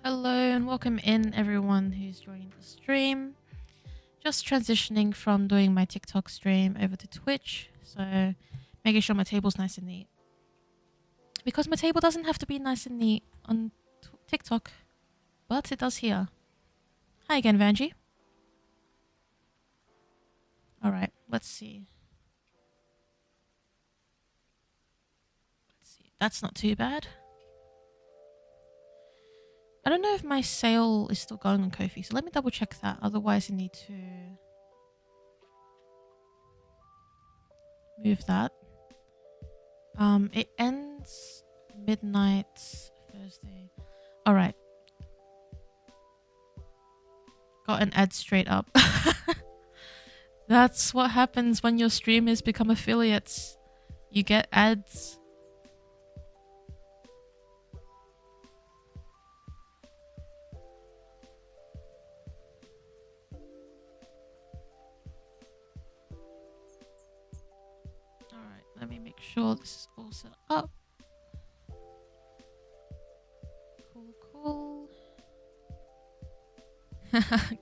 Hello and welcome in everyone who's joining the stream. Just transitioning from doing my TikTok stream over to Twitch, so making sure my table's nice and neat. Because my table doesn't have to be nice and neat on TikTok, but it does here. Hi again, Vanjie. Alright, let's see. That's not too bad. I don't know if my sale is still going on Ko-fi, so let me double check that. Otherwise, I need to move that. It ends midnight Thursday. Alright. Got an ad straight up. That's what happens when your streamers become affiliates. You get ads. Alright, let me make sure this is all set up. Cool.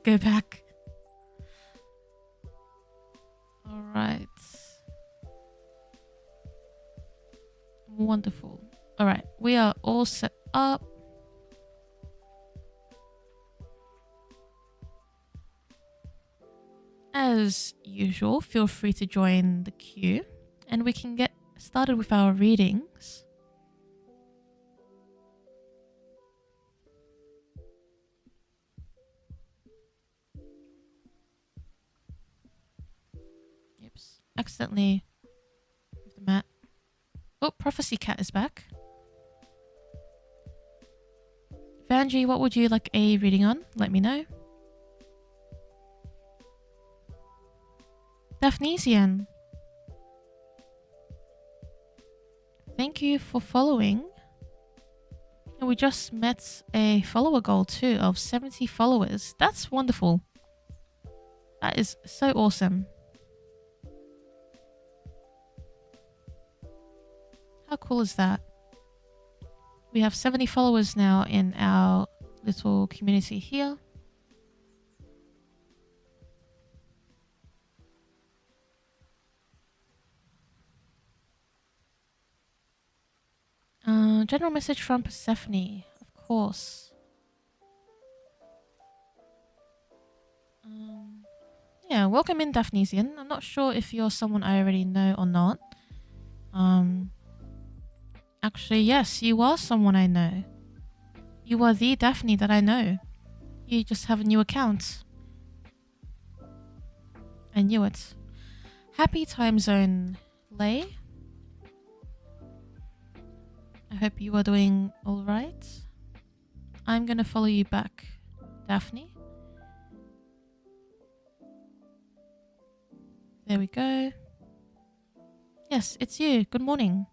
Go back. Alright. Wonderful. Alright, we are all set up. As usual, feel free to join the queue and we can get started with our readings. Oops, accidentally moved the mat. Oh, Prophecy Cat is back. Vanjie, what would you like a reading on? Let me know. Daphnesian. Thank you for following. And we just met a follower goal too of 70 followers. That's wonderful. That is so awesome. How cool is that? We have 70 followers now in our little community here. General message from Persephone, of course. Yeah, welcome in, Daphnesian. I'm not sure if you're someone I already know or not. Actually, yes, you are someone I know. You are the Daphne that I know. You just have a new account. I knew it. Happy time zone, Lay. I hope you are doing alright. I'm gonna follow you back, Daphne. There we go. Yes, it's you. Good morning.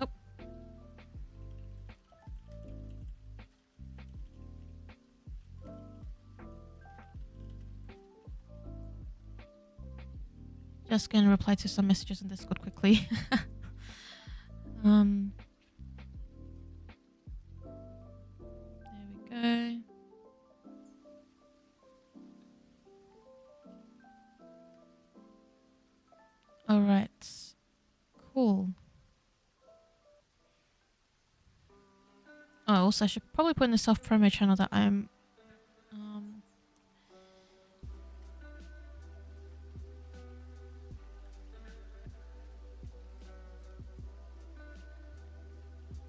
Oh. Just gonna reply to some messages on Discord quickly. There we go. Alright. Cool. Oh, also I should probably put in the self-promo channel that I'm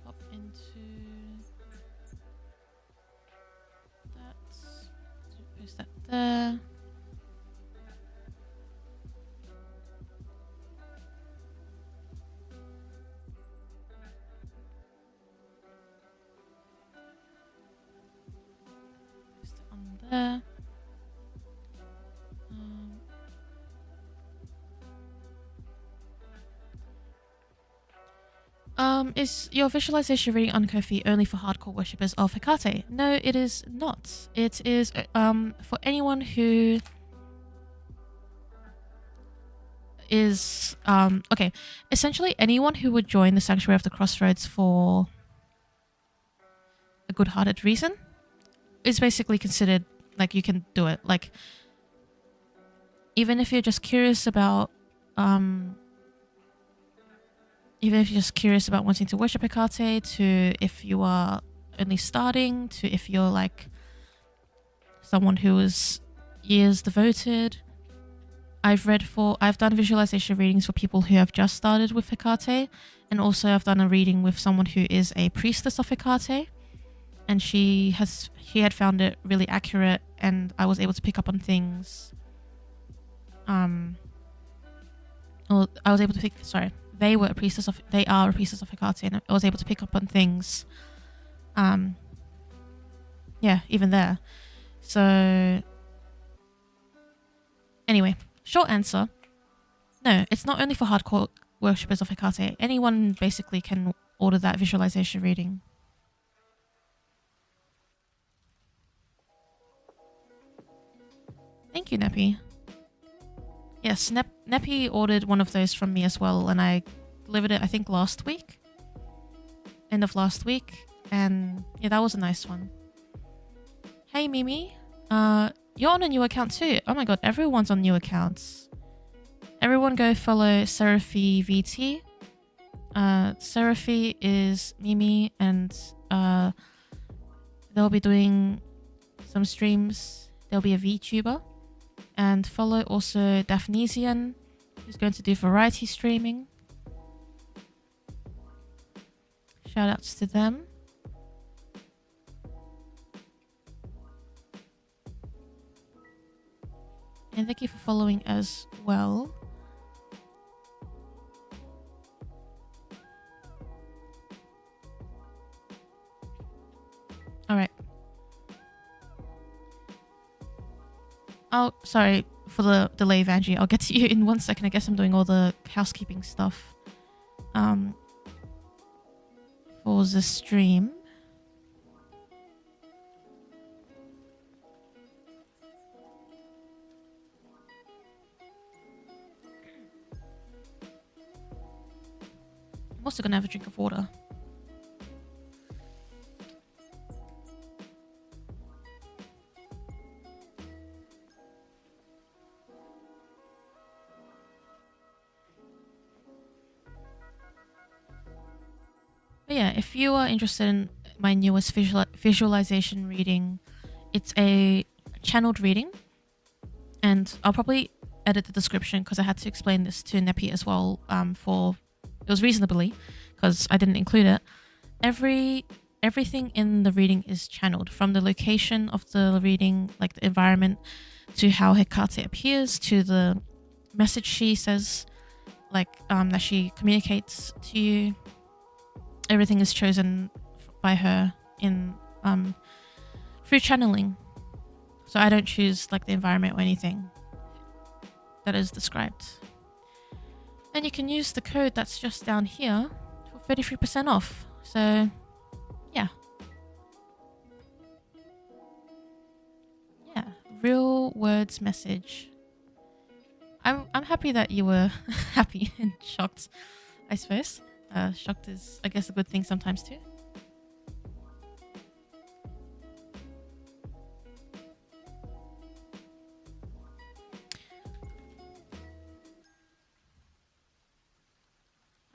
pop into that. So post that there. Post it on there. Is your visualization reading on Ko-fi only for hardcore worshippers of Hecate? No, it is not. It is for anyone who is okay. Essentially, anyone who would join the Sanctuary of the Crossroads for a good-hearted reason is basically considered like you can do it. Like, even if you're just curious about wanting to worship Hecate, to if you are only starting, to if you're like someone who is years devoted. I've done visualization readings for people who have just started with Hecate, and also I've done a reading with someone who is a priestess of Hecate, and she had found it really accurate, and I was able to pick up on things. They are a priestess of Hecate, and I was able to pick up on things. Even there. So anyway, short answer. No, it's not only for hardcore worshippers of Hecate. Anyone basically can order that visualization reading. Thank you, Neppy. Yes, Neppy ordered one of those from me as well, and I delivered it, I think, last week. End of last week. And yeah, that was a nice one. Hey, Mimi. You're on a new account too. Oh my god, everyone's on new accounts. Everyone go follow Seraphy VT. Seraphy is Mimi, and they'll be doing some streams. There'll be a VTuber. And follow also Daphnesian, who's going to do variety streaming. Shout outs to them. And thank you for following as well. Alright. Oh, sorry for the delay, Vanjie. I'll get to you in 1 second. I guess I'm doing all the housekeeping stuff for the stream. I'm also gonna have a drink of water. But yeah, if you are interested in my newest visualization reading, it's a channeled reading, and I'll probably edit the description because I had to explain this to Neppy as well. It was reasonably because I didn't include it. Everything in the reading is channeled, from the location of the reading, like the environment, to how Hecate appears, to the message she says, like that she communicates to you. Everything is chosen by her in through channeling. So I don't choose like the environment or anything that is described. And you can use the code that's just down here for 33% off. So yeah. Yeah, real words message. I'm happy that you were happy and shocked, I suppose. Shocked is, I guess, a good thing sometimes too.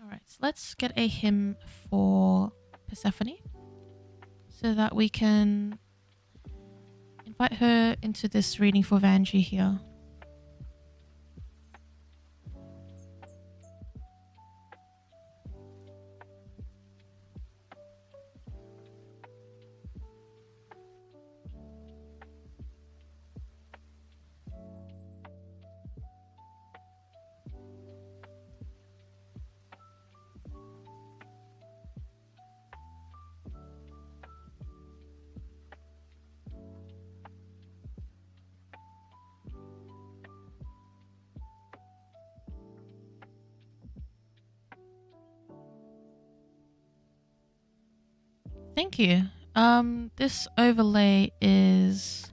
Alright, so let's get a hymn for Persephone so that we can invite her into this reading for Vanjie here. Thank you. This overlay is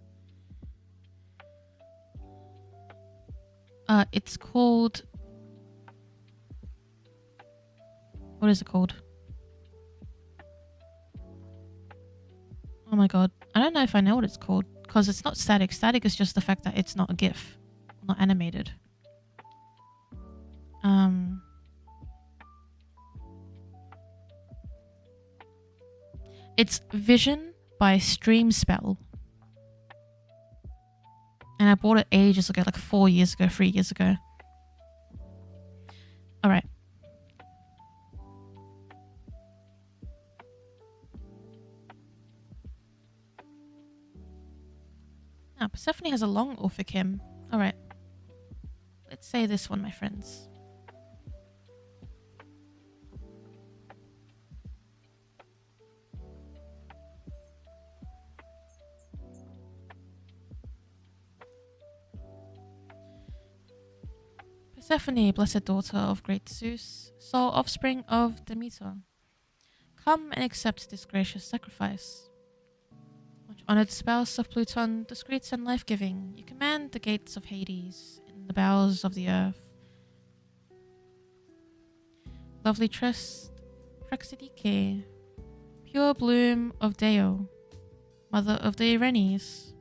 it's called What is it called? Oh my god. I don't know if I know what it's called. Because it's not static. Static is just the fact that it's not a GIF. Not animated. It's Vision by Stream Spell. And I bought it ages ago, like 4 years ago, 3 years ago. Alright. Now, Persephone has a long Orphikim. Alright. Let's say this one, my friends. Persephone, blessed daughter of great Zeus, sole offspring of Demeter, come and accept this gracious sacrifice. Much honored spouse of Pluton, discreet and life-giving, you command the gates of Hades in the bowels of the earth. Lovely tressed Praxidike, pure bloom of Deo, mother of the Erinyes,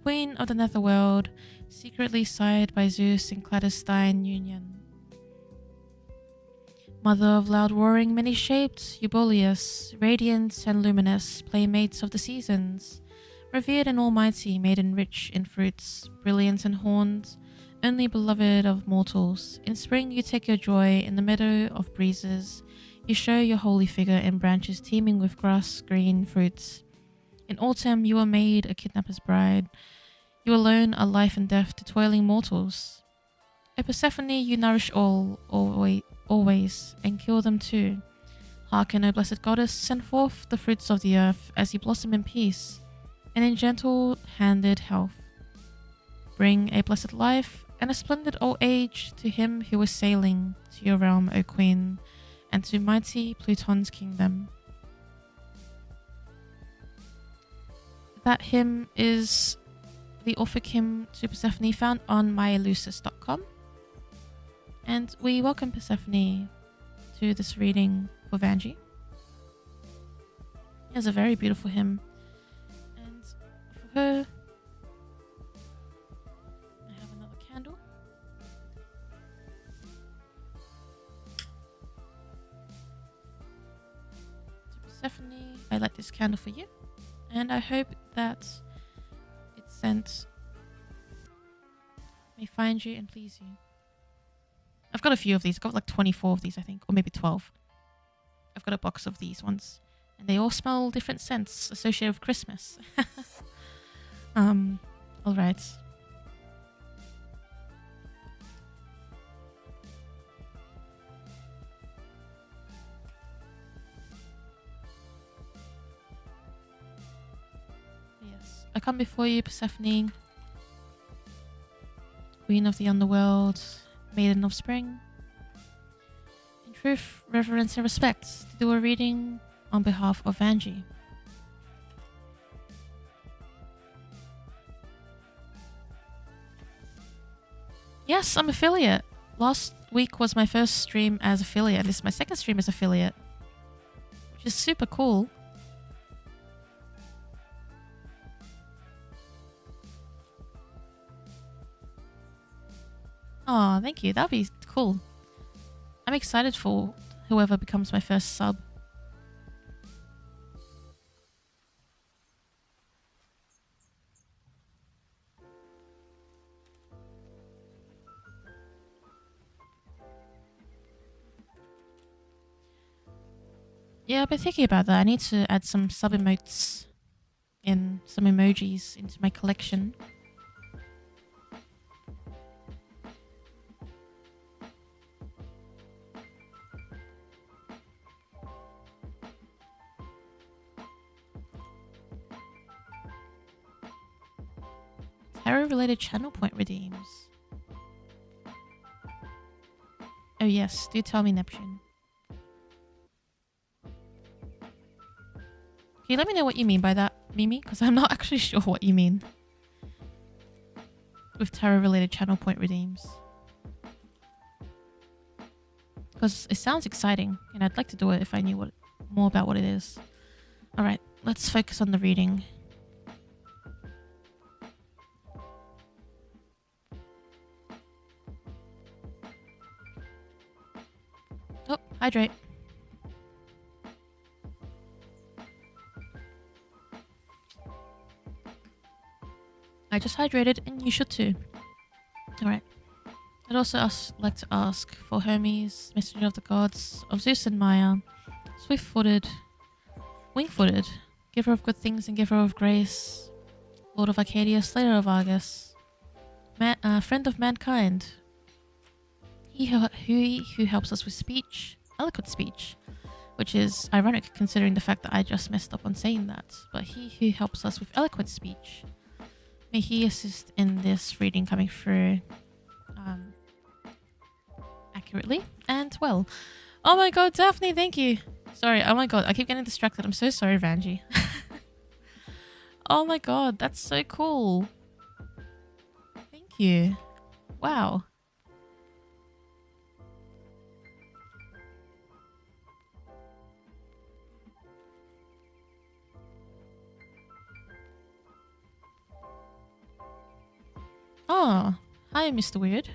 queen of the netherworld, secretly sired by Zeus in clandestine union. Mother of loud roaring, many-shaped Euboleus, radiant and luminous, playmates of the seasons, revered and almighty, maiden rich in fruits, brilliant and horned, only beloved of mortals. In spring you take your joy in the meadow of breezes, you show your holy figure in branches teeming with grass-green fruits. In autumn you are made a kidnapper's bride, you alone are life and death to toiling mortals. O Persephone, you nourish all, always, and kill them too. Hearken, O blessed goddess, send forth the fruits of the earth as you blossom in peace, and in gentle-handed health. Bring a blessed life and a splendid old age to him who is sailing to your realm, O queen, and to mighty Pluton's kingdom. That hymn is the Orphikim to Persephone found on myelusis.com. And we welcome Persephone to this reading for Vanjie. It has a very beautiful hymn. And for her, I have another candle. To Persephone, I light this candle for you. And I hope that scent may find you and please you. I've got a few of these. I've got like 24 of these, I think, or maybe 12. I've got a box of these ones, and they all smell different scents associated with Christmas. All right. Yes, I come before you, Persephone, queen of the underworld, maiden of spring. In truth, reverence and respect, to do a reading on behalf of Vanjie. Yes, I'm affiliate. Last week was my first stream as affiliate, and this is my second stream as affiliate, which is super cool. Oh, thank you. That'd be cool. I'm excited for whoever becomes my first sub. Yeah, I've been thinking about that. I need to add some sub emotes in, some emojis into my collection. Tarot-related channel point redeems. Oh yes, do tell me, Neptune. Can you let me know what you mean by that, Mimi? Because I'm not actually sure what you mean with tarot-related channel point redeems. Because because it sounds exciting and I'd like to do it if I knew more about what it is. Alright, let's focus on the reading. Oh, hydrate. I just hydrated and you should too. Alright. I'd also like to ask for Hermes, Messenger of the Gods, of Zeus and Maya, swift-footed, wing-footed, giver of good things and giver of grace, Lord of Arcadia, Slayer of Argus, friend of mankind, he who helps us with speech, eloquent speech, which is ironic considering the fact that I just messed up on saying that, but he who helps us with eloquent speech, may he assist in this reading coming through accurately and well. Oh my god, Daphne, thank you. Sorry, oh my god, I keep getting distracted. I'm so sorry, Vanjie. Oh my god, that's so cool. Thank you. Wow. Oh, hi, Mr. Weird.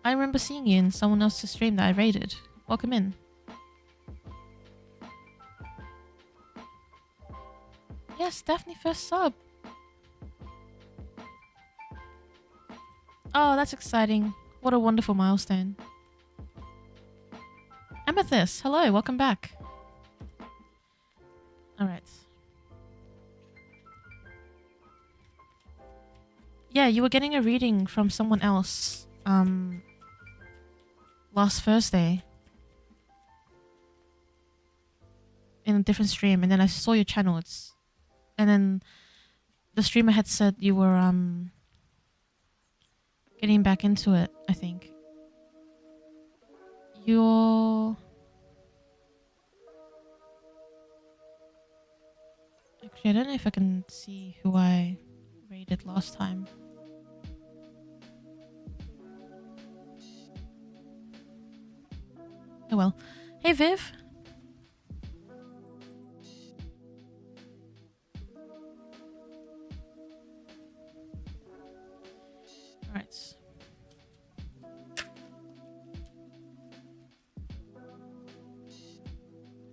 I remember seeing you in someone else's stream that I raided. Welcome in. Yes, Daphne first sub. Oh, that's exciting. What a wonderful milestone. Amethyst, hello, welcome back. Alright. Yeah, you were getting a reading from someone else last Thursday in a different stream, and then I saw your channel. And then the streamer had said you were getting back into it, I think. Actually, I don't know if I can see who I raided last time. Oh well. Hey Viv! Alright.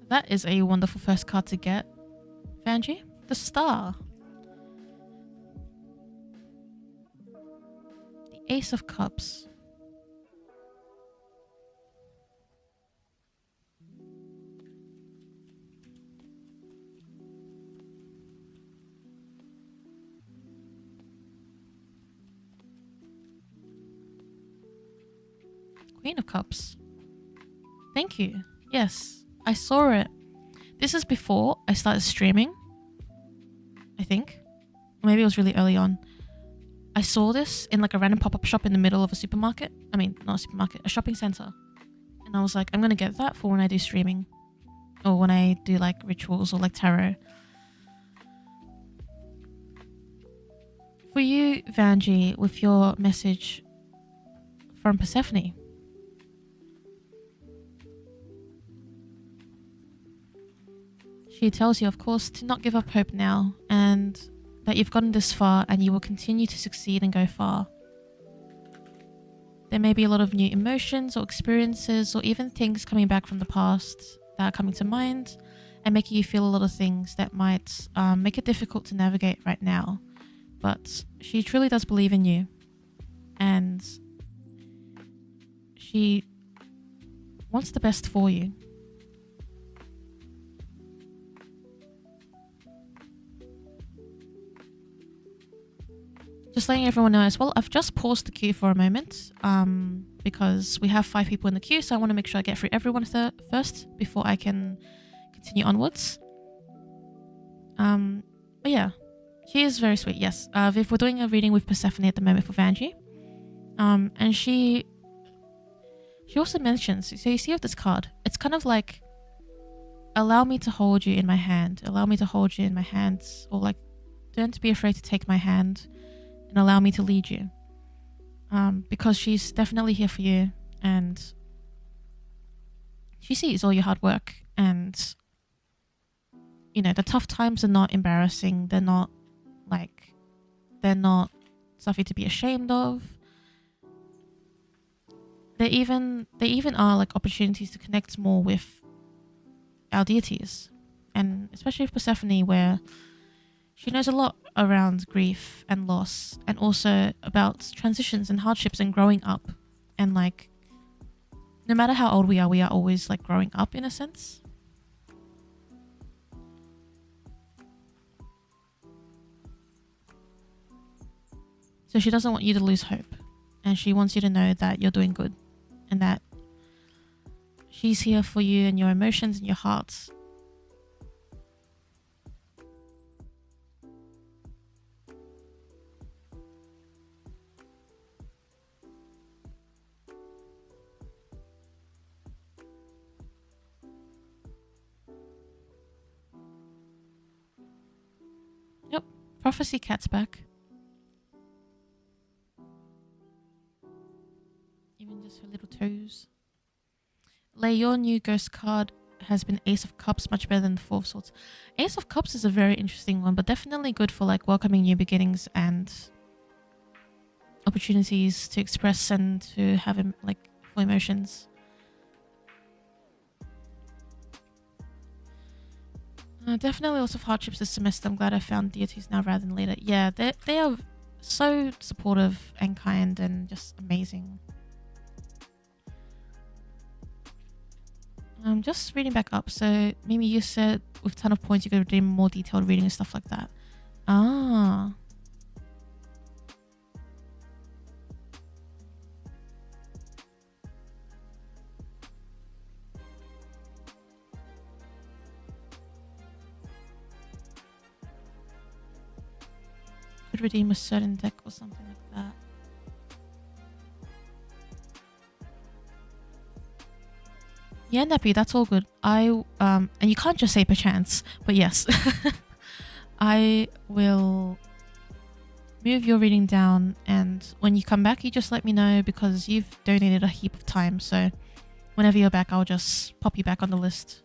That is a wonderful first card to get, Vanjie. The Star. The Ace of Cups. Queen of Cups. Thank you. Yes, I saw it. This is before I started streaming, I think. Or maybe it was really early on. I saw this in like a random pop-up shop in the middle of a supermarket. I mean, not a supermarket, a shopping center. And I was like, I'm gonna get that for when I do streaming. Or when I do like rituals or like tarot. For you, Vanjie, with your message from Persephone. She tells you, of course, to not give up hope now, and that you've gotten this far and you will continue to succeed and go far. There may be a lot of new emotions or experiences or even things coming back from the past that are coming to mind and making you feel a lot of things that might make it difficult to navigate right now. But she truly does believe in you, and she wants the best for you. Just letting everyone know as well, I've just paused the queue for a moment because we have 5 people in the queue, so I want to make sure I get through everyone first before I can continue onwards. But yeah, she is very sweet, yes. Viv, we're doing a reading with Persephone at the moment for Vanjie. And she also mentions, so you see with this card, it's kind of like, allow me to hold you in my hand, allow me to hold you in my hands, or like, don't be afraid to take my hand and allow me to lead you. Because she's definitely here for you, and she sees all your hard work, and you know the tough times are not embarrassing. Like they're not something to be ashamed of. They even are like opportunities to connect more with our deities, and especially with Persephone, where she knows a lot around grief and loss, and also about transitions and hardships and growing up, and like no matter how old we are always like growing up in a sense. So she doesn't want you to lose hope, and she wants you to know that you're doing good, and that she's here for you and your emotions and your hearts. Yep, Prophecy Cat's back. Even just her little toes. Lay, your new ghost card has been Ace of Cups, much better than the Four of Swords. Ace of Cups is a very interesting one, but definitely good for like welcoming new beginnings and opportunities to express and to have like for emotions. Definitely lots of hardships this semester. I'm glad I found deities now rather than later. Yeah, they are so supportive and kind and just amazing. I'm just reading back up. So Mimi, you said with ton of points you could redeem more detailed reading and stuff like that. Ah. Could redeem a certain deck or something like that. Yeah, Neppy, that's all good. And you can't just say perchance, but yes. I will move your reading down, and when you come back you just let me know, because you've donated a heap of time, so whenever you're back I'll just pop you back on the list.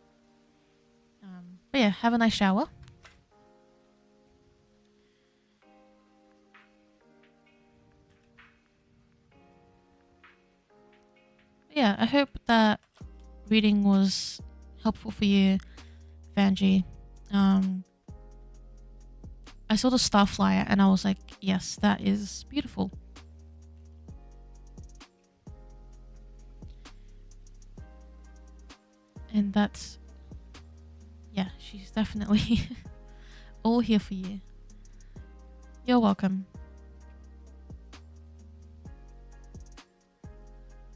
But yeah, have a nice shower. But yeah, I hope that reading was helpful for you, Vanji. I saw the star flyer and I was like, yes, that is beautiful. And that's, yeah, she's definitely all here for you. You're welcome.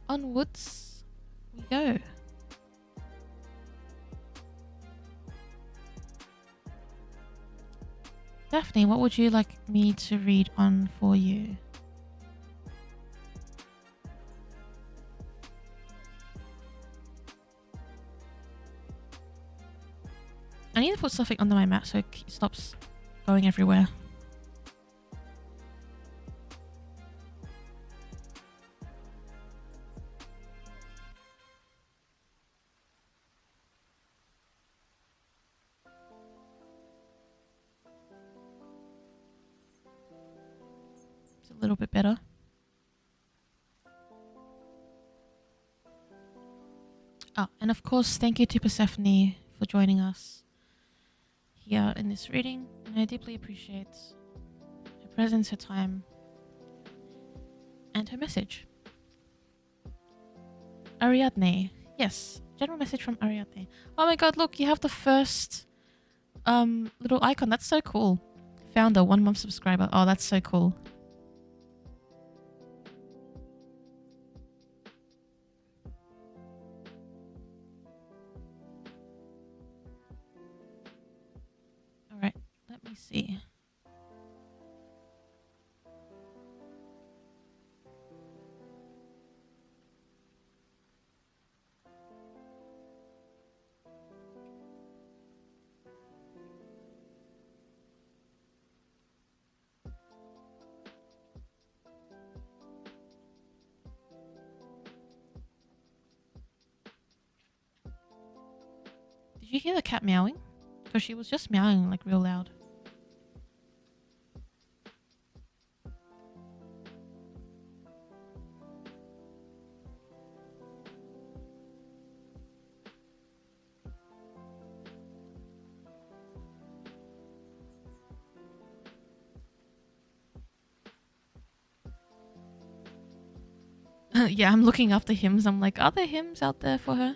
Onwards we go. Daphne, what would you like me to read on for you? I need to put something under my mat so it stops going everywhere. It's a little bit better. Oh, and of course, thank you to Persephone for joining us here in this reading. And I deeply appreciate her presence, her time, and her message. Ariadne. Yes, general message from Ariadne. Oh my god, look, you have the first little icon. That's so cool. Founder, 1 month subscriber. Oh, that's so cool. Alright, let me see. Did you hear the cat meowing? Because she was just meowing like real loud. Yeah, I'm looking up the hymns. I'm like, are there hymns out there for her?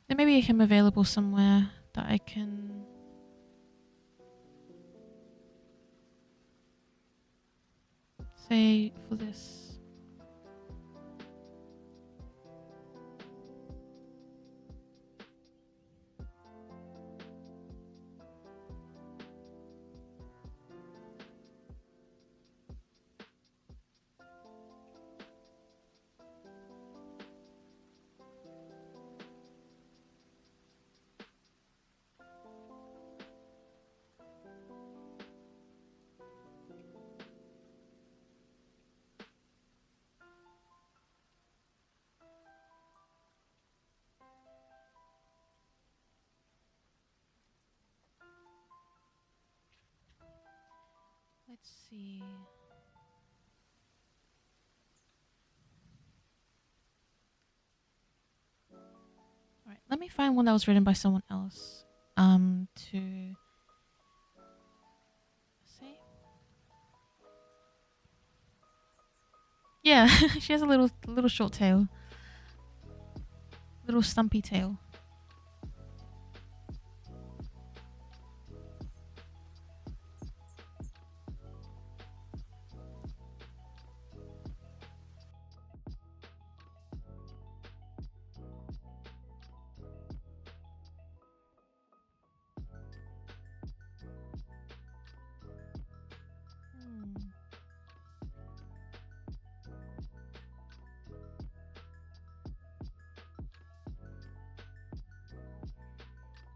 There may be a hymn available somewhere that I can say for this. Let's see. Alright, let me find one that was written by someone else. To see. Yeah, she has a little short tail. Little stumpy tail.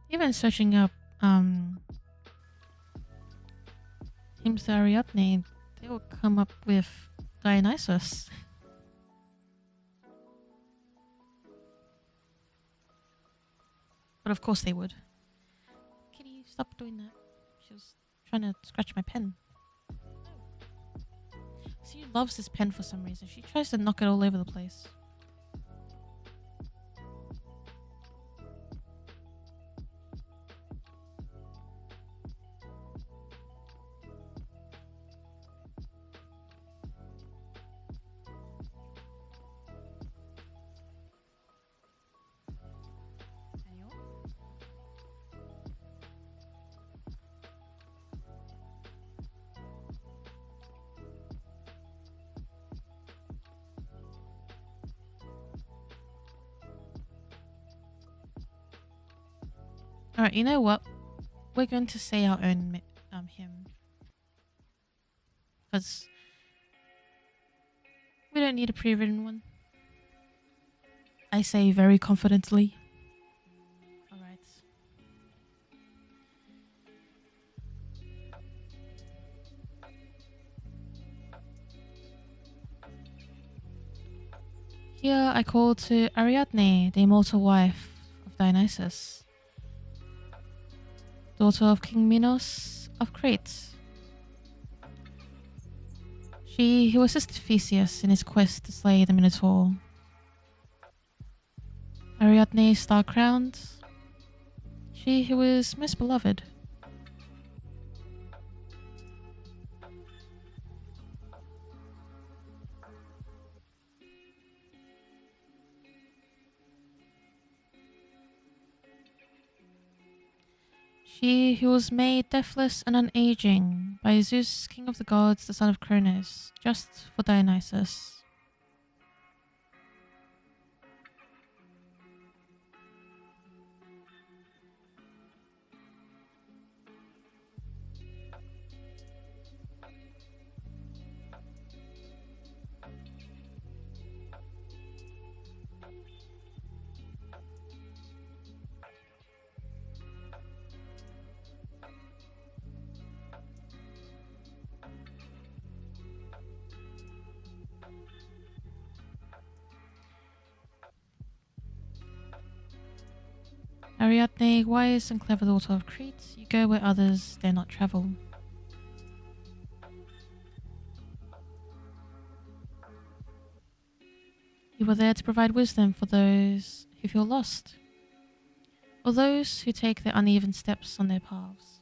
Even searching up hymns to Ariadne, they will come up with Dionysus. But of course they would. Kitty, stop doing that. She was trying to scratch my pen. She loves this pen for some reason. She tries to knock it all over the place. Alright, you know what? We're going to say our own hymn. Because we don't need a pre-written one. I say very confidently. Alright. Here I call to Ariadne, the immortal wife of Dionysus, daughter of King Minos of Crete. She who assisted Theseus in his quest to slay the Minotaur. Ariadne star-crowned, she who is most beloved. She who was made deathless and unaging by Zeus, king of the gods, the son of Cronos, just for Dionysus. Ariadne, wise and clever daughter of Crete, you go where others dare not travel. You are there to provide wisdom for those who feel lost, or those who take their uneven steps on their paths.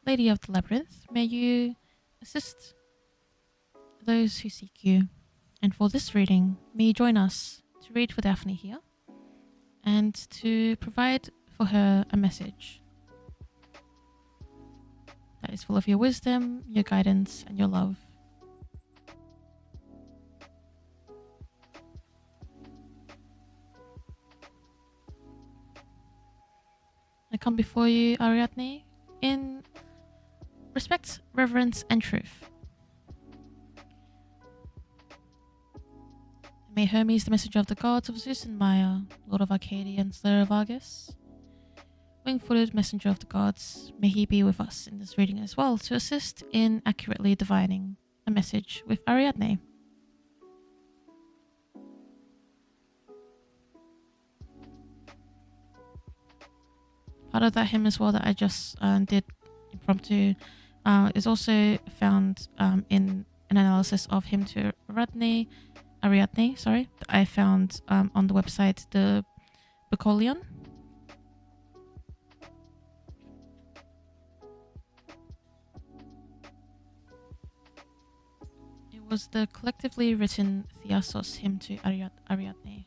Lady of the Labyrinth, may you assist those who seek you. And for this reading, may you join us to read for Daphne here and to provide for her a message that is full of your wisdom, your guidance, and your love. I come before you, Ariadne, in respect, reverence, and truth. May Hermes, the messenger of the gods of Zeus and Maya, lord of Arcadia and slayer of Argus, wing-footed messenger of the gods, may he be with us in this reading as well to assist in accurately divining a message with Ariadne. Part of that hymn as well that I just did impromptu is also found in an analysis of hymn to Ariadne, that I found on the website the Bacolion. It was the collectively written Thiassos hymn to Ariadne.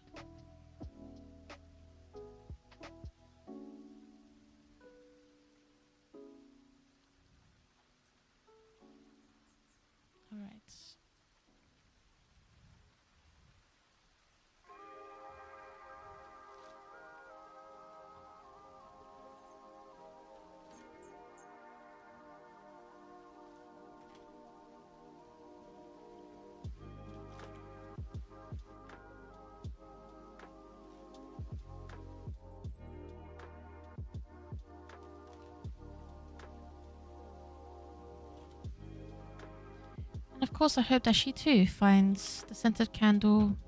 And of course, I hope that she too finds the scented candle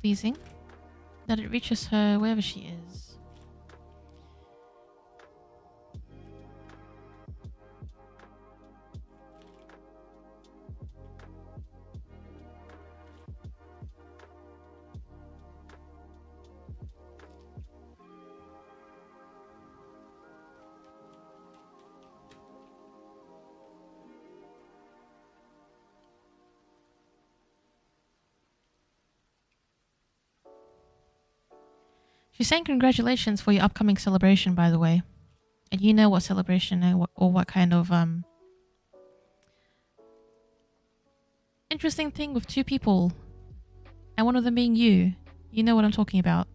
pleasing, that it reaches her wherever she is. She's saying congratulations for your upcoming celebration, by the way. And you know what celebration or what kind of interesting thing with two people, and one of them being you. You know what I'm talking about.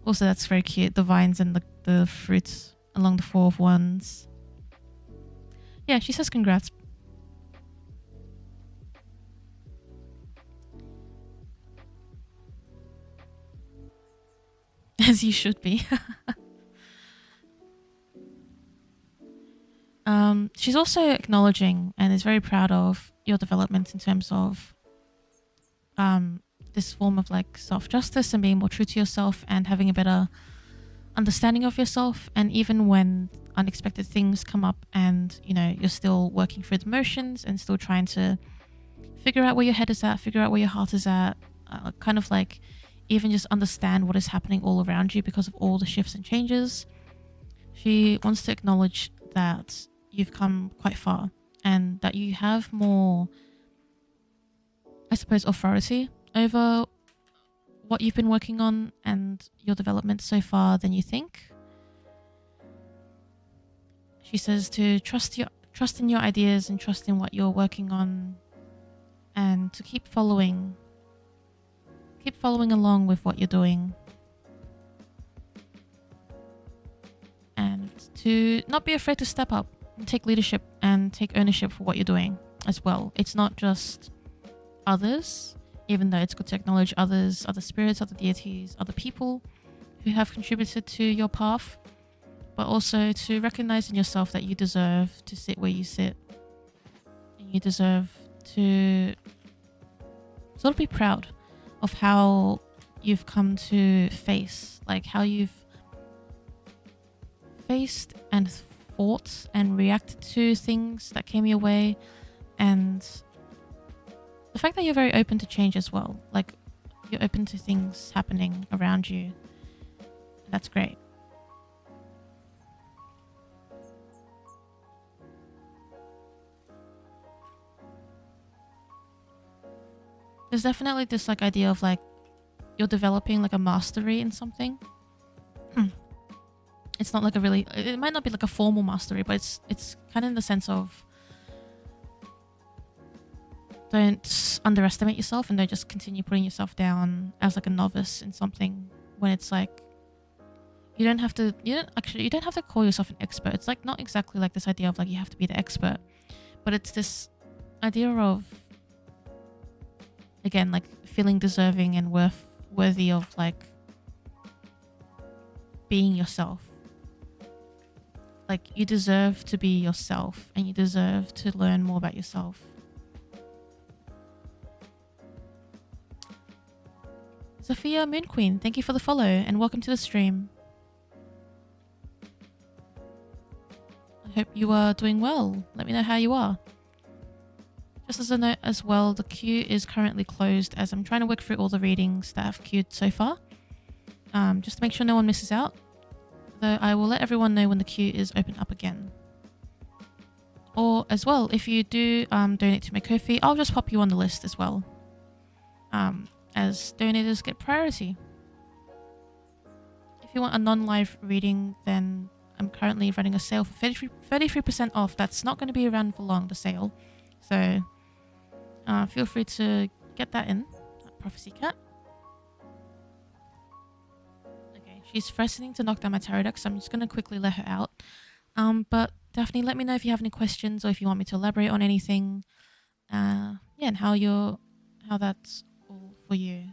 Also, that's very cute. The vines and the fruits along the Four of Wands. Yeah, she says congrats. As you should be. She's also acknowledging and is very proud of your development in terms of this form of like self-justice and being more true to yourself and having a better understanding of yourself. And even when unexpected things come up and, you know, you're still working through the motions and still trying to figure out where your head is at, figure out where your heart is at, kind of like even just understand what is happening all around you because of all the shifts and changes. She wants to acknowledge that you've come quite far and that you have more, I suppose, authority over what you've been working on and your development so far than you think. She says to trust in your ideas and trust in what you're working on, and to keep following along with what you're doing, and to not be afraid to step up and take leadership and take ownership for what you're doing as well. It's not just others, even though it's good to acknowledge others, other spirits, other deities, other people who have contributed to your path, but also to recognize in yourself that you deserve to sit where you sit, and you deserve to sort of be proud of how you've come to face, like how you've faced and thought and reacted to things that came your way, and the fact that you're very open to change as well. Like, you're open to things happening around you. That's great. There's definitely this like idea of like you're developing like a mastery in something. It's not like a really, it might not be like a formal mastery, but it's kind of in the sense of don't underestimate yourself and don't just continue putting yourself down as like a novice in something when it's like you don't have to call yourself an expert. It's like not exactly like this idea of like you have to be the expert, but it's this idea of, again, like feeling deserving and worthy of like being yourself. Like, you deserve to be yourself and you deserve to learn more about yourself. Sophia Moon Queen, thank you for the follow and welcome to the stream. I hope you are doing well. Let me know how you are. Just as a note as well, the queue is currently closed as I'm trying to work through all the readings that I've queued so far. Just to make sure no one misses out. Though I will let everyone know when the queue is open up again. Or as well, if you do donate to my Ko-fi, I'll just pop you on the list as well. As donators get priority. If you want a non-live reading, then I'm currently running a sale for 33% off. That's not going to be around for long, the sale. So feel free to get that in. Prophecy Cat. Okay, she's threatening to knock down my tarot deck, so I'm just going to quickly let her out. But Daphne, let me know if you have any questions or if you want me to elaborate on anything. Yeah, and how that's all for you.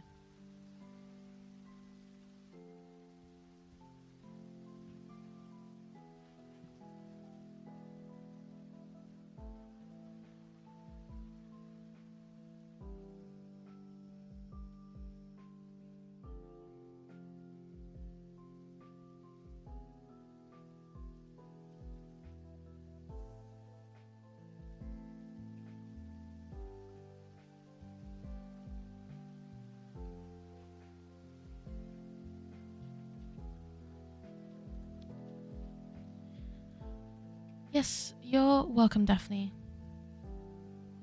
Yes, you're welcome, Daphne.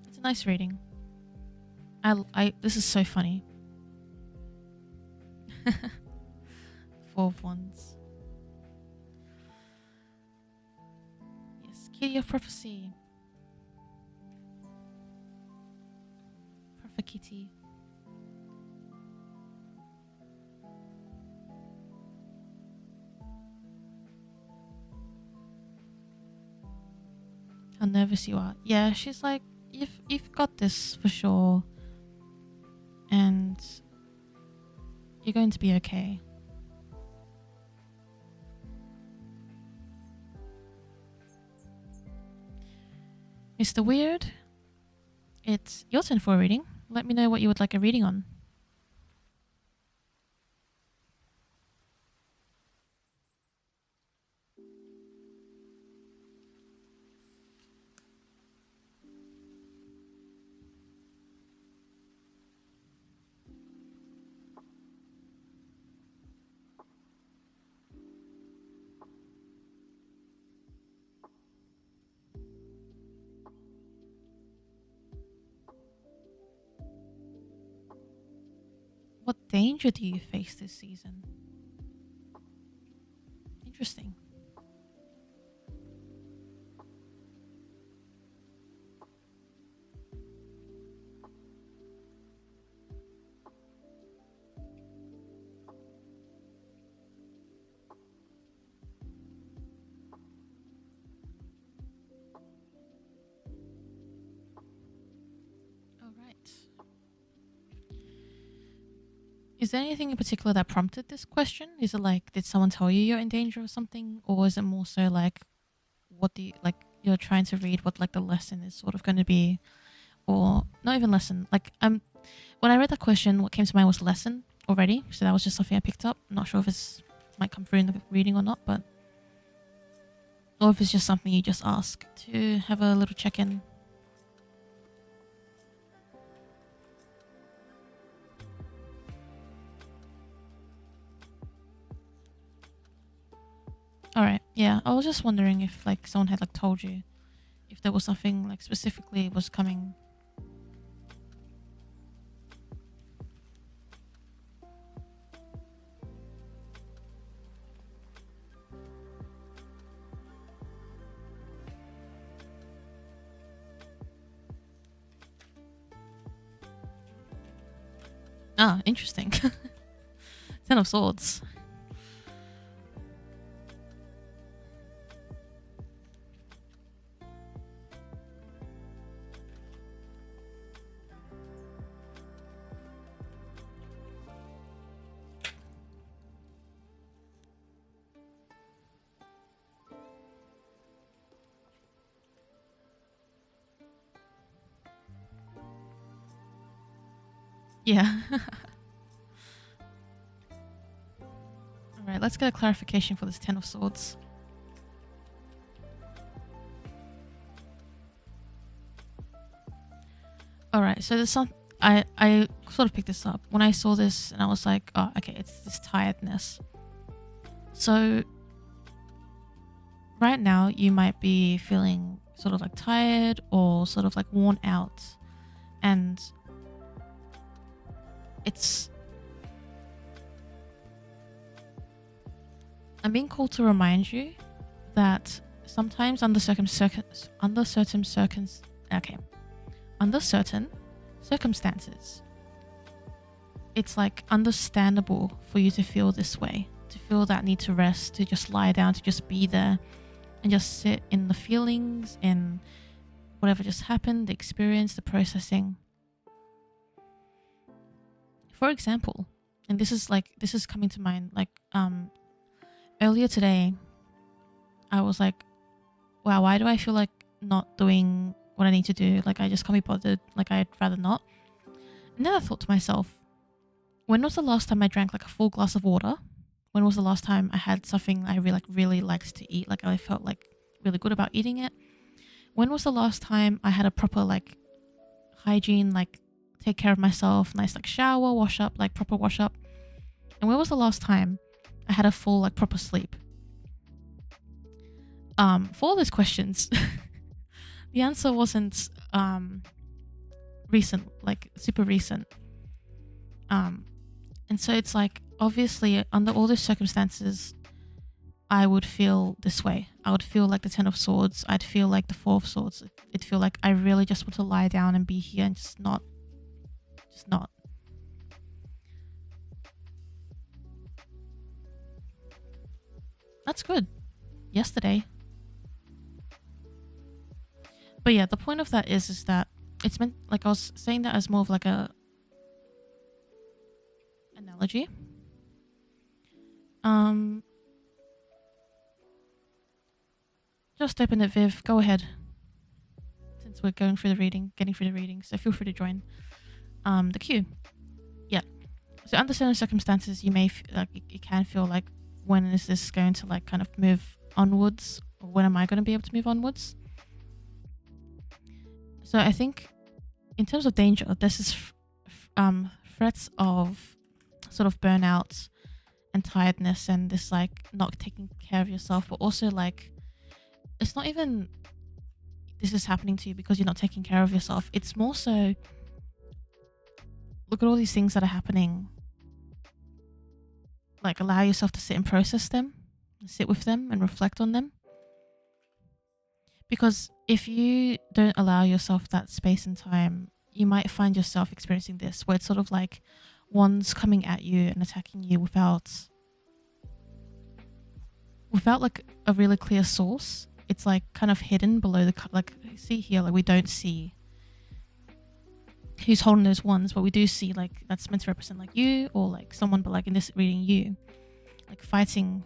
It's a nice reading. This is so funny. 4 of Wands. Yes, Kitty of Prophecy. Prophet Kitty. How nervous you are. Yeah, she's like, you've got this for sure. And you're going to be okay. Mr. Weird, it's your turn for a reading. Let me know what you would like a reading on. What danger do you face this season? Interesting. All right. Is there anything in particular that prompted this question? Is it like, did someone tell you you're in danger of something? Or is it more so like, what do you, like, you're trying to read what like the lesson is sort of going to be? Or not even lesson, like, when I read that question, what came to mind was lesson already. So that was just something I picked up. I'm not sure if it's might come through in the reading or not, but or if it's just something you just ask to have a little check-in. All right. Yeah, I was just wondering if like someone had like told you if there was something like specifically was coming. Ah, interesting. Ten of Swords. Yeah. Alright, let's get a clarification for this Ten of Swords. Alright, so there's some... I sort of picked this up. When I saw this and I was like, oh, okay, it's this tiredness. So right now you might be feeling sort of like tired or sort of like worn out. And I'm being called to remind you that sometimes under certain circumstances, it's like understandable for you to feel this way, to feel that need to rest, to just lie down, to just be there and just sit in the feelings, in whatever just happened, the experience, the processing. For example, and this is coming to mind, like earlier today, I was like, wow, why do I feel like not doing what I need to do? Like I just can't be bothered, like I'd rather not. And then I thought to myself, when was the last time I drank like a full glass of water? When was the last time I had something I really liked to eat? Like I felt like really good about eating it. When was the last time I had a proper like hygiene, like take care of myself, nice like shower, wash up, like proper wash up? And when was the last time I had a full like proper sleep? For all those questions, the answer wasn't recent, like super recent. And so it's like, obviously under all those circumstances, I would feel this way. I would feel like the Ten of Swords. I'd feel like the Four of Swords. It'd feel like I really just want to lie down and be here and just not. That's good. Yesterday. But yeah, the point of that is that it's meant, like I was saying that as more of like a analogy. Just open it, Viv. Go ahead. Since we're going through the reading, getting through the reading, so feel free to join. The queue. Yeah. So under certain circumstances, you may like you can feel like, when is this going to like kind of move onwards, or when am I going to be able to move onwards? So I think in terms of danger, this is threats of sort of burnout and tiredness and this like not taking care of yourself, but also like it's not even this is happening to you because you're not taking care of yourself. It's more so, look at all these things that are happening. Like allow yourself to sit and process them, sit with them and reflect on them. Because if you don't allow yourself that space and time, you might find yourself experiencing this, where it's sort of like one's coming at you and attacking you without like a really clear source. It's like kind of hidden below the, like see here, like we don't see who's holding those wands, but we do see like that's meant to represent like you or like someone, but like in this reading, you like fighting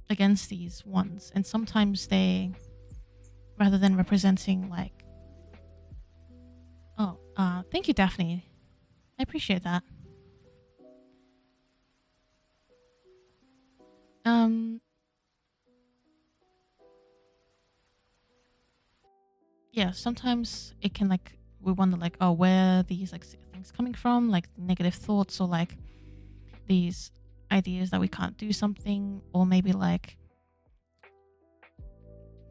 against these wands. And sometimes they, rather than representing like, thank you, Daphne. I appreciate that. Yeah, sometimes it can like we wonder like, oh, where are these like things coming from, like negative thoughts or like these ideas that we can't do something, or maybe like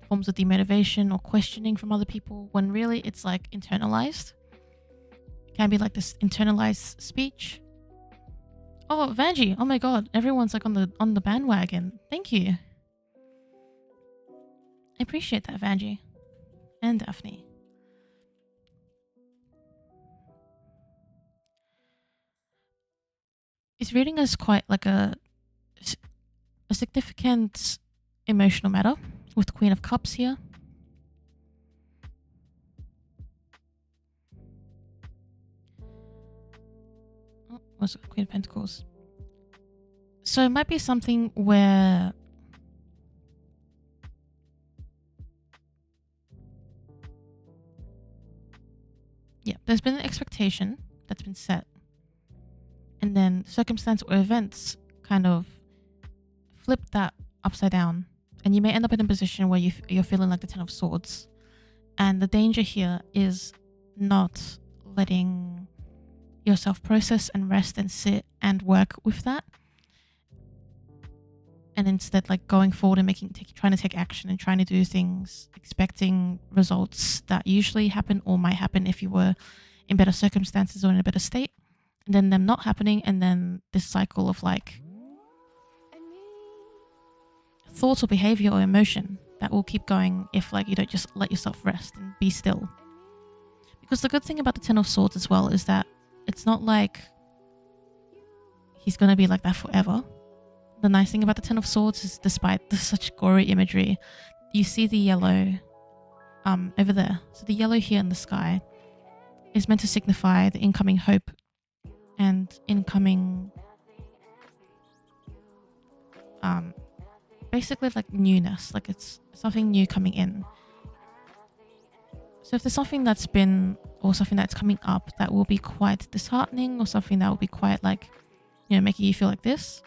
forms of demotivation or questioning from other people, when really it's like internalized. It can be like this internalized speech. Oh, Vanji, oh my god, everyone's like on the bandwagon. Thank you. I appreciate that, Vanji. And Daphne. Is reading is quite like a significant emotional matter with Queen of Cups here. Oh, what's it? Queen of Pentacles. So it might be something where there's been an expectation that's been set, and then circumstance or events kind of flip that upside down, and you may end up in a position where you're feeling like the Ten of Swords, and the danger here is not letting yourself process and rest and sit and work with that, and instead like going forward and trying to take action and trying to do things expecting results that usually happen or might happen if you were in better circumstances or in a better state, and then them not happening, and then this cycle of like thoughts or behavior or emotion that will keep going if like you don't just let yourself rest and be still. Because the good thing about the Ten of Swords as well is that it's not like he's going to be like that forever. The nice thing about the Ten of Swords is, despite such gory imagery, you see the yellow over there. So the yellow here in the sky is meant to signify the incoming hope and incoming basically like newness, like it's something new coming in. So if there's something that's been or something that's coming up that will be quite disheartening, or something that will be quite like, making you feel like this,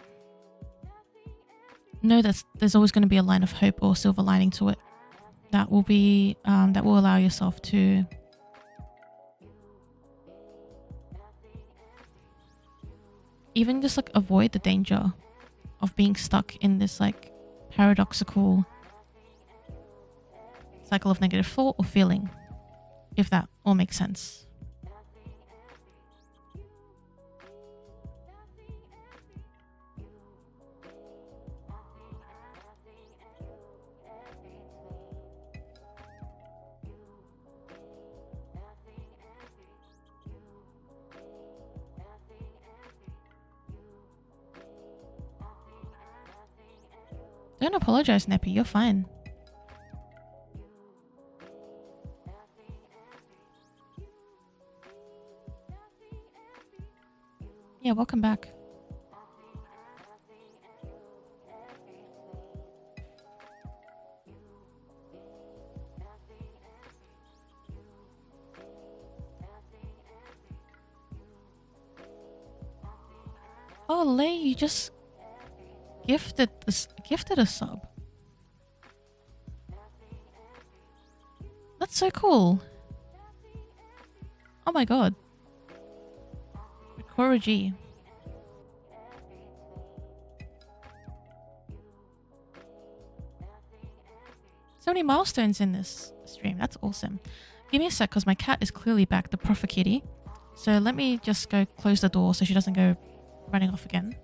know that there's always going to be a line of hope or silver lining to it that will be that will allow yourself to even just like avoid the danger of being stuck in this like paradoxical cycle of negative thought or feeling, if that all makes sense. Don't apologize, Neppy. You're fine. Yeah, welcome back. Oh, Lay, you just gifted a sub. That's so cool. Oh my god. Cora G. So many milestones in this stream. That's awesome. Give me a sec, because my cat is clearly back, the Proffer Kitty. So let me just go close the door so she doesn't go running off again.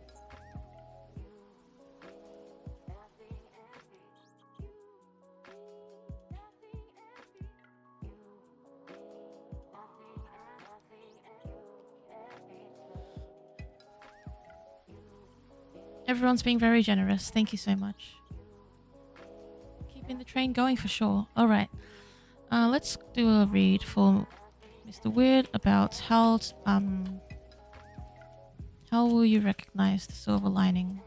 Everyone's being very generous. Thank you so much. Keeping the train going for sure. Alright. Let's do a read for Mr. Weird about how will you recognize the silver lining?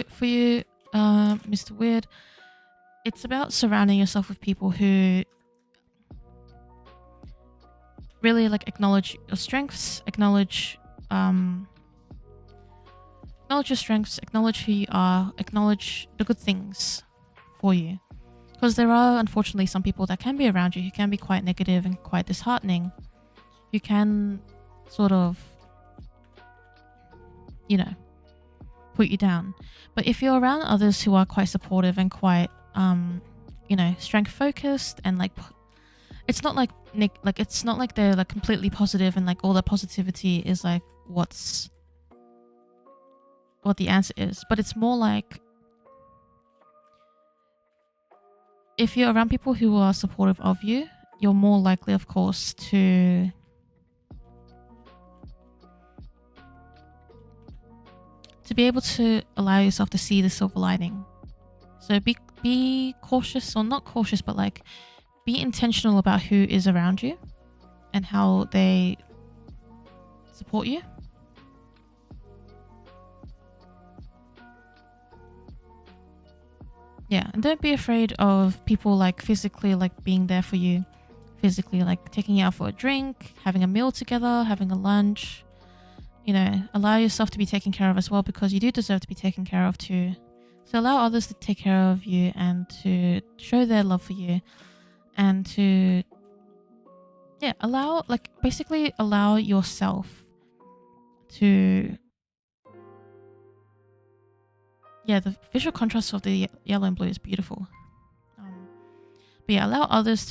for you, Mr. Weird, it's about surrounding yourself with people who really like acknowledge your strengths, acknowledge your strengths, acknowledge who you are, acknowledge the good things for you. Because there are unfortunately some people that can be around you who can be quite negative and quite disheartening, who can sort of, you know, put you down. But if you're around others who are quite supportive and quite, you know, strength focused, and like, it's not like it's not like they're like completely positive and like all their positivity is like what the answer is, but it's more like if you're around people who are supportive of you, you're more likely, of course, to be able to allow yourself to see the silver lining. So be cautious, or not cautious, but like be intentional about who is around you and how they support you. Yeah, and don't be afraid of people like physically like being there for you, physically like taking you out for a drink, having a meal together, having a lunch. You know, allow yourself to be taken care of as well, because you do deserve to be taken care of too. So allow others to take care of you and to show their love for you, and to basically allow yourself to the visual contrast of the yellow and blue is beautiful. But yeah, allow others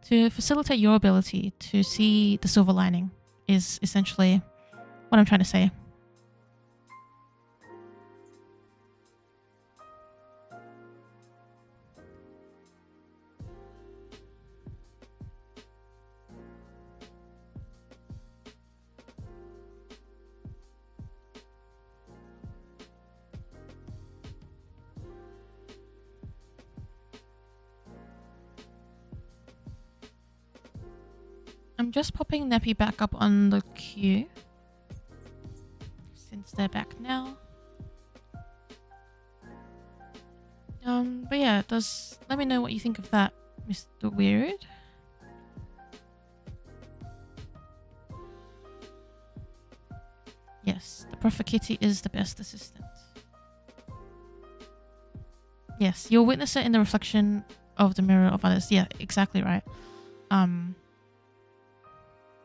to facilitate your ability to see the silver lining is essentially what I'm trying to say. I'm just popping Neppy back up on the queue since they're back now. But yeah, let me know what you think of that, Mr. Weird. Yes, the Prophet Kitty is the best assistant. Yes, you'll witness it in the reflection of the mirror of others. Yeah, exactly right.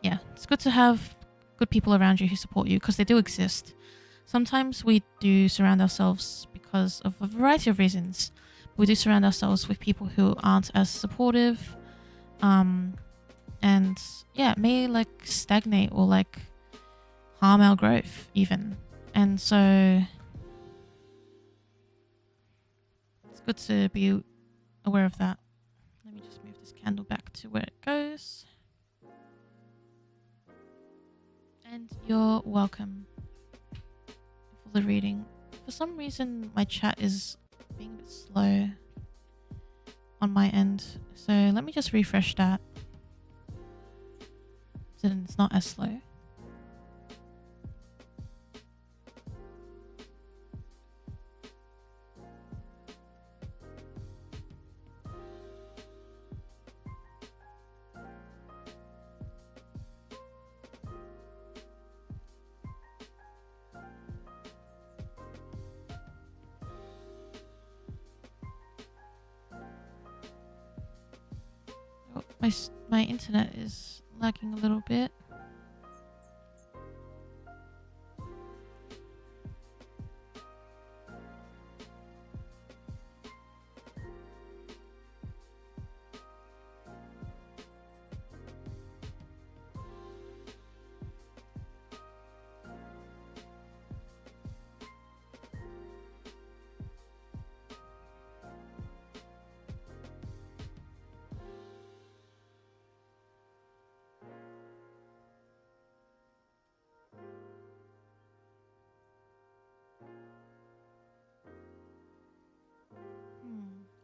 Yeah, it's good to have good people around you who support you, because they do exist. Sometimes we do surround ourselves because of a variety of reasons. We do surround ourselves with people who aren't as supportive, and yeah, it may like stagnate or like harm our growth even. And so it's good to be aware of that. Let me just move this candle back to where it goes. And you're welcome for the reading. For some reason, my chat is being a bit slow on my end. So let me just refresh that. So then it's not as slow. My internet is lagging a little bit.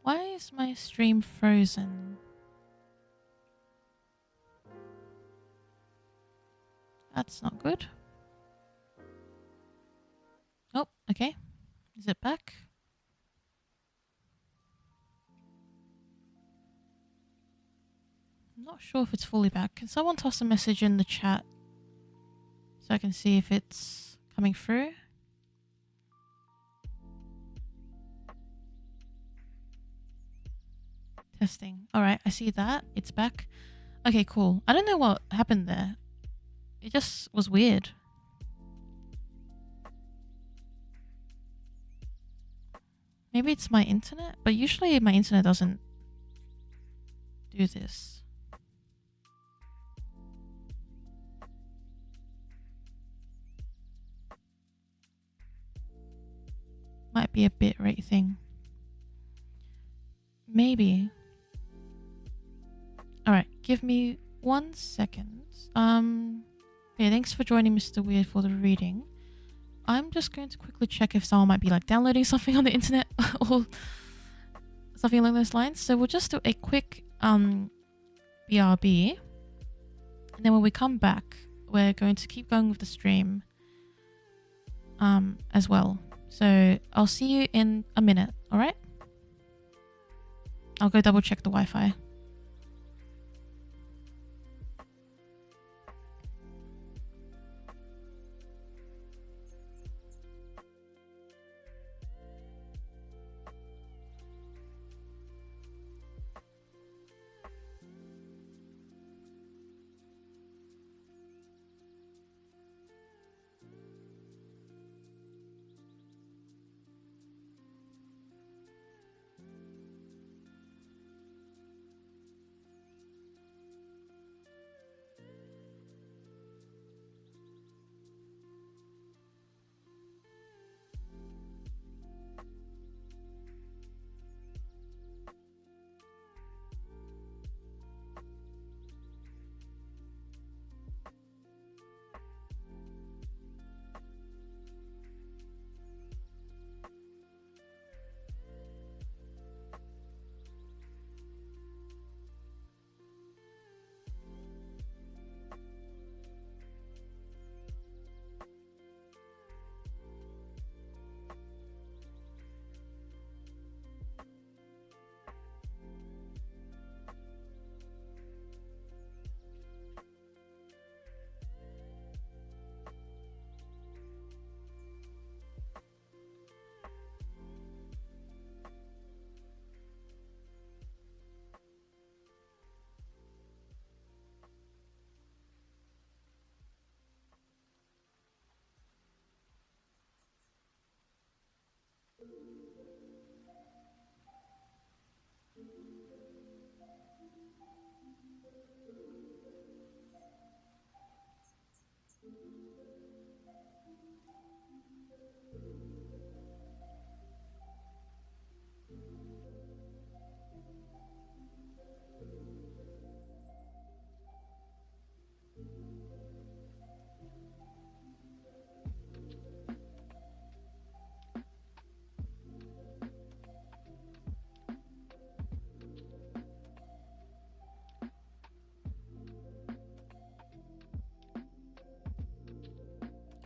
Why is my stream frozen? That's not good. Oh, Okay. Is it back? I'm not sure if it's fully back. Can someone toss a message in the chat so I can see if it's coming through? Testing. All right, I see that. It's back. Okay, cool. I don't know what happened there. It just was weird. Maybe it's my internet, but usually my internet doesn't do this. Might be a bit rate thing. Maybe. Alright, give me 1 second. Yeah, thanks for joining Mr. Weird for the reading. I'm just going to quickly check if someone might be like downloading something on the internet or something along those lines. So we'll just do a quick BRB. And then when we come back, we're going to keep going with the stream as well. So I'll see you in a minute, alright? I'll go double check the Wi-Fi.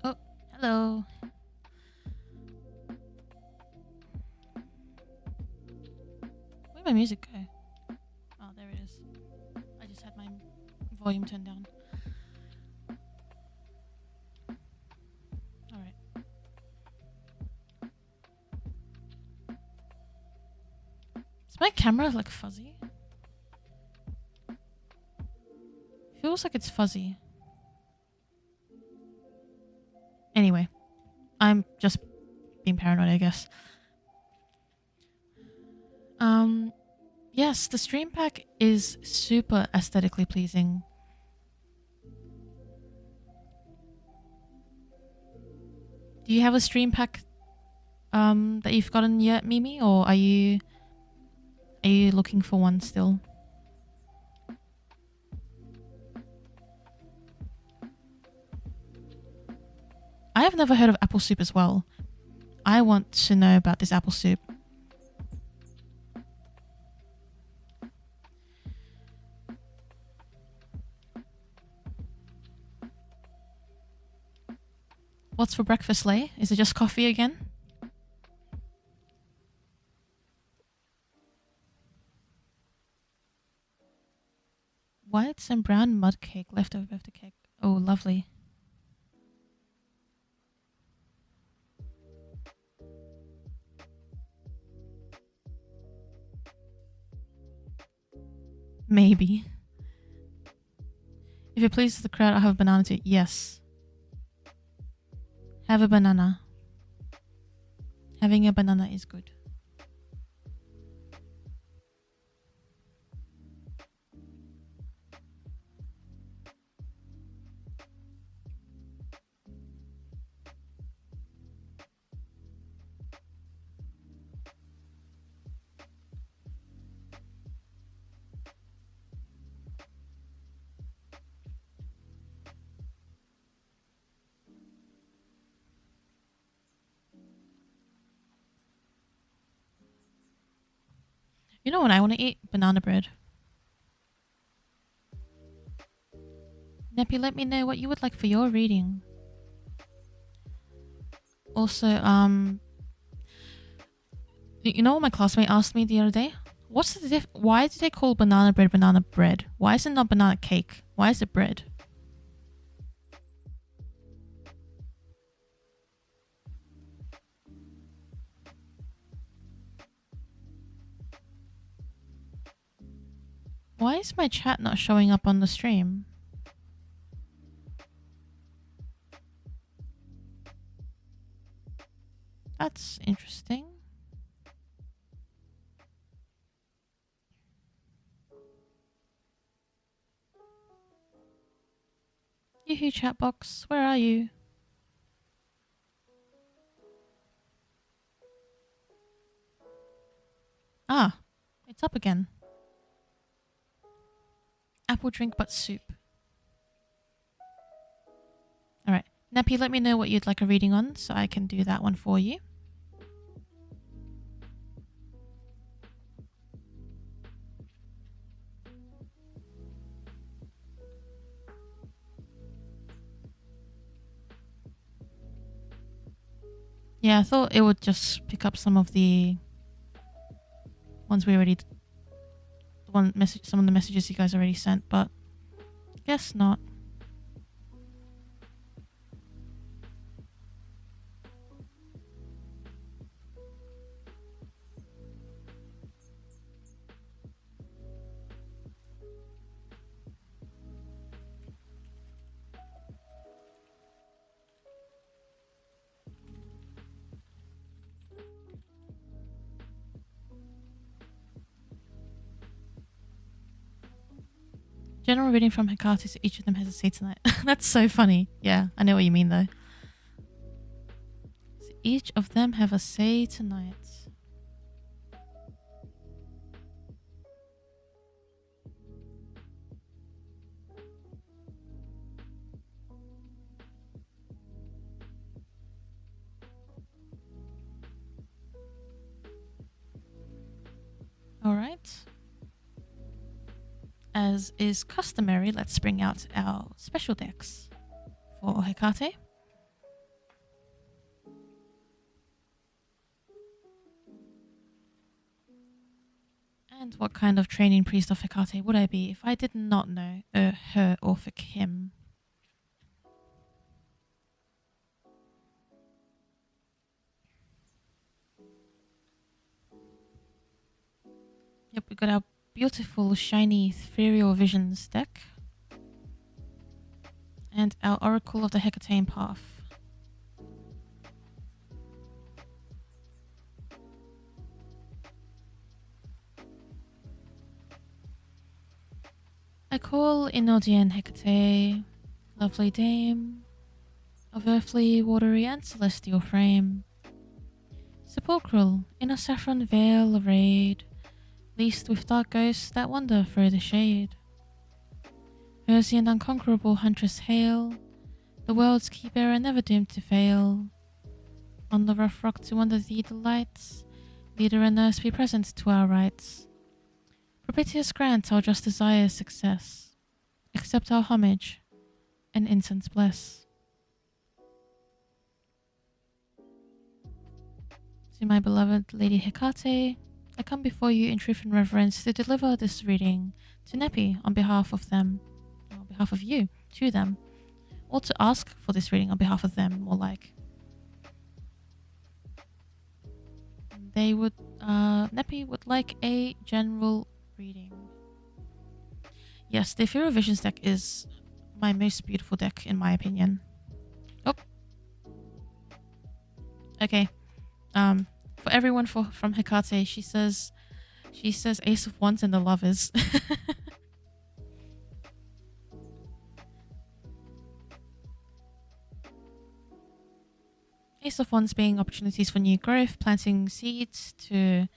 Oh, hello. Where'd my music go? Oh, there it is. I just had my volume turned down. Alright. Is my camera like fuzzy? Feels like it's fuzzy. Anyway, I'm just being paranoid, I guess. Yes, the stream pack is super aesthetically pleasing. Do you have a stream pack that you've gotten yet, Mimi, or are you looking for one still? I have never heard of apple soup as well. I want to know about this apple soup. What's for breakfast, Lay? Is it just coffee again? Nuts and brown mud cake, leftover birthday cake. Oh, lovely. Maybe. If it pleases the crowd, I'll have a banana too. Yes. Have a banana. Having a banana is good. You know what I want to eat? Banana bread. Neppy, let me know what you would like for your reading. Also, you know what my classmate asked me the other day? What's the why do they call banana bread? Why is it not banana cake? Why is it bread? Why is my chat not showing up on the stream? That's interesting. Yoo-hoo, chat box, where are you? Ah, it's up again. Apple drink but soup. Alright, Neppy, let me know what you'd like a reading on so I can do that one for you. Yeah, I thought it would just pick up some of the ones we already... some of the messages you guys already sent, but guess not. General reading from Hecate, so each of them has a say tonight. That's so funny. Yeah, I know what you mean though. So each of them have a say tonight. Alright. As is customary, let's bring out our special decks for Hecate. And what kind of training priest of Hecate would I be if I did not know her or for him? Yep, we got our beautiful, shiny Ethereal Visions deck. And our Oracle of the Hecatean Path. I call Inodian Hecate, lovely dame, of earthly, watery, and celestial frame. Sepulchral, in a saffron veil arrayed, leased with dark ghosts that wander through the shade. Hersey and unconquerable huntress hail, the world's key-bearer never doomed to fail. On the rough rock to wander thee delights, leader and nurse be present to our rights. Propitious grant our just desire success, accept our homage, and incense bless. To my beloved Lady Hecate, I come before you in truth and reverence to deliver this reading to Neppy on behalf of them. behalf of you to them, or to ask for this reading on behalf of them, more like. They would, Neppy would like a general reading. Yes, the Ethereal Visions deck is my most beautiful deck, in my opinion. Oh. Okay. For everyone from Hecate, she says Ace of Wands and the Lovers. Ace of Wands being opportunities for new growth, planting seeds to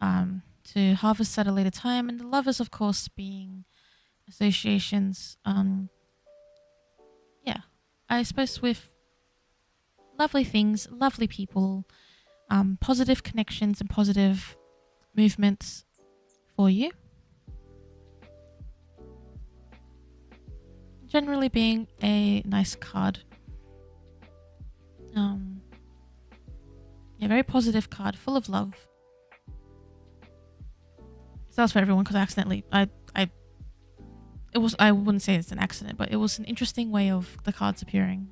harvest at a later time, and the Lovers, of course, being associations. Yeah, I suppose with lovely things, lovely people, positive connections and positive movements for you. Generally being a nice card. Yeah, very positive card, full of love. So that's for everyone, because I wouldn't say it's an accident, but it was an interesting way of the cards appearing.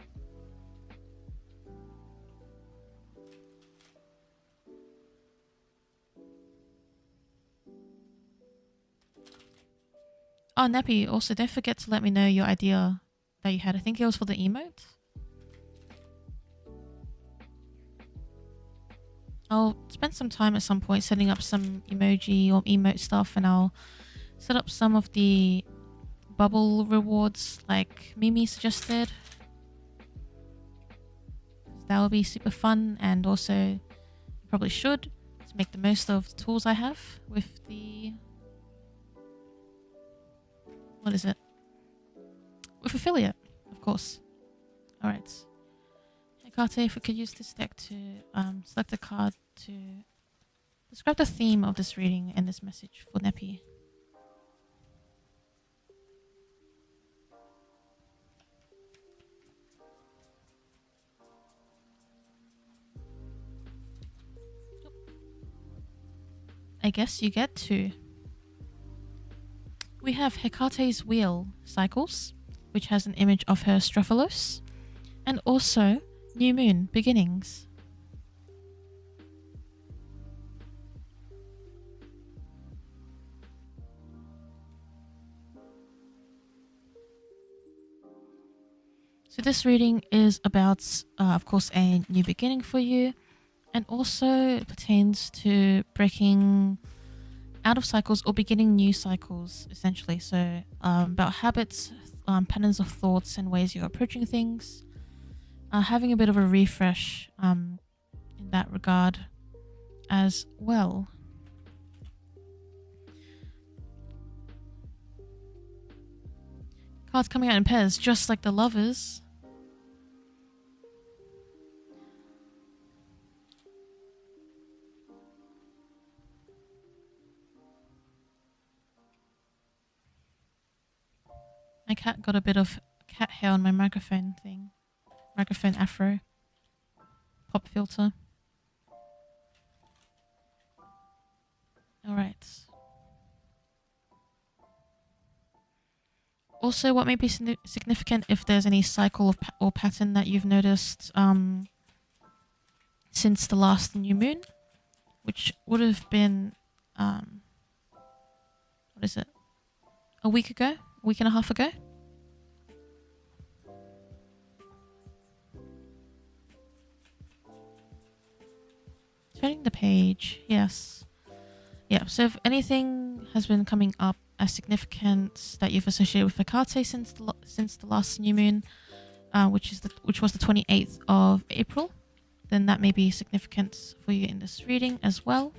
Oh, Neppy, also don't forget to let me know your idea that you had. I think it was for the emote. I'll spend some time at some point setting up some emoji or emote stuff, and I'll set up some of the bubble rewards like Mimi suggested. That will be super fun, and also you probably should to make the most of the tools I have with the... What is it? With affiliate, of course. Alright. Hecate, if we could use this deck to select a card to describe the theme of this reading and this message for Neppy. I guess you get to. We have Hecate's Wheel Cycles, which has an image of her Strophalos, and also New Moon Beginnings. So this reading is about, of course, a new beginning for you, and also pertains to breaking out of cycles or beginning new cycles, essentially. So about habits, patterns of thoughts and ways you're approaching things, having a bit of a refresh in that regard as well. Cards coming out in pairs, just like the Lovers. My cat got a bit of cat hair on my microphone thing. Microphone afro. Pop filter. Alright. Also, what may be significant if there's any cycle or pattern that you've noticed since the last new moon, which would have been, what is it? A week ago? A week and a half ago? Turning the page, yes. Yeah, so if anything has been coming up as significant that you've associated with Hecate since the last new moon, which was the 28th of April, then that may be significant for you in this reading as well.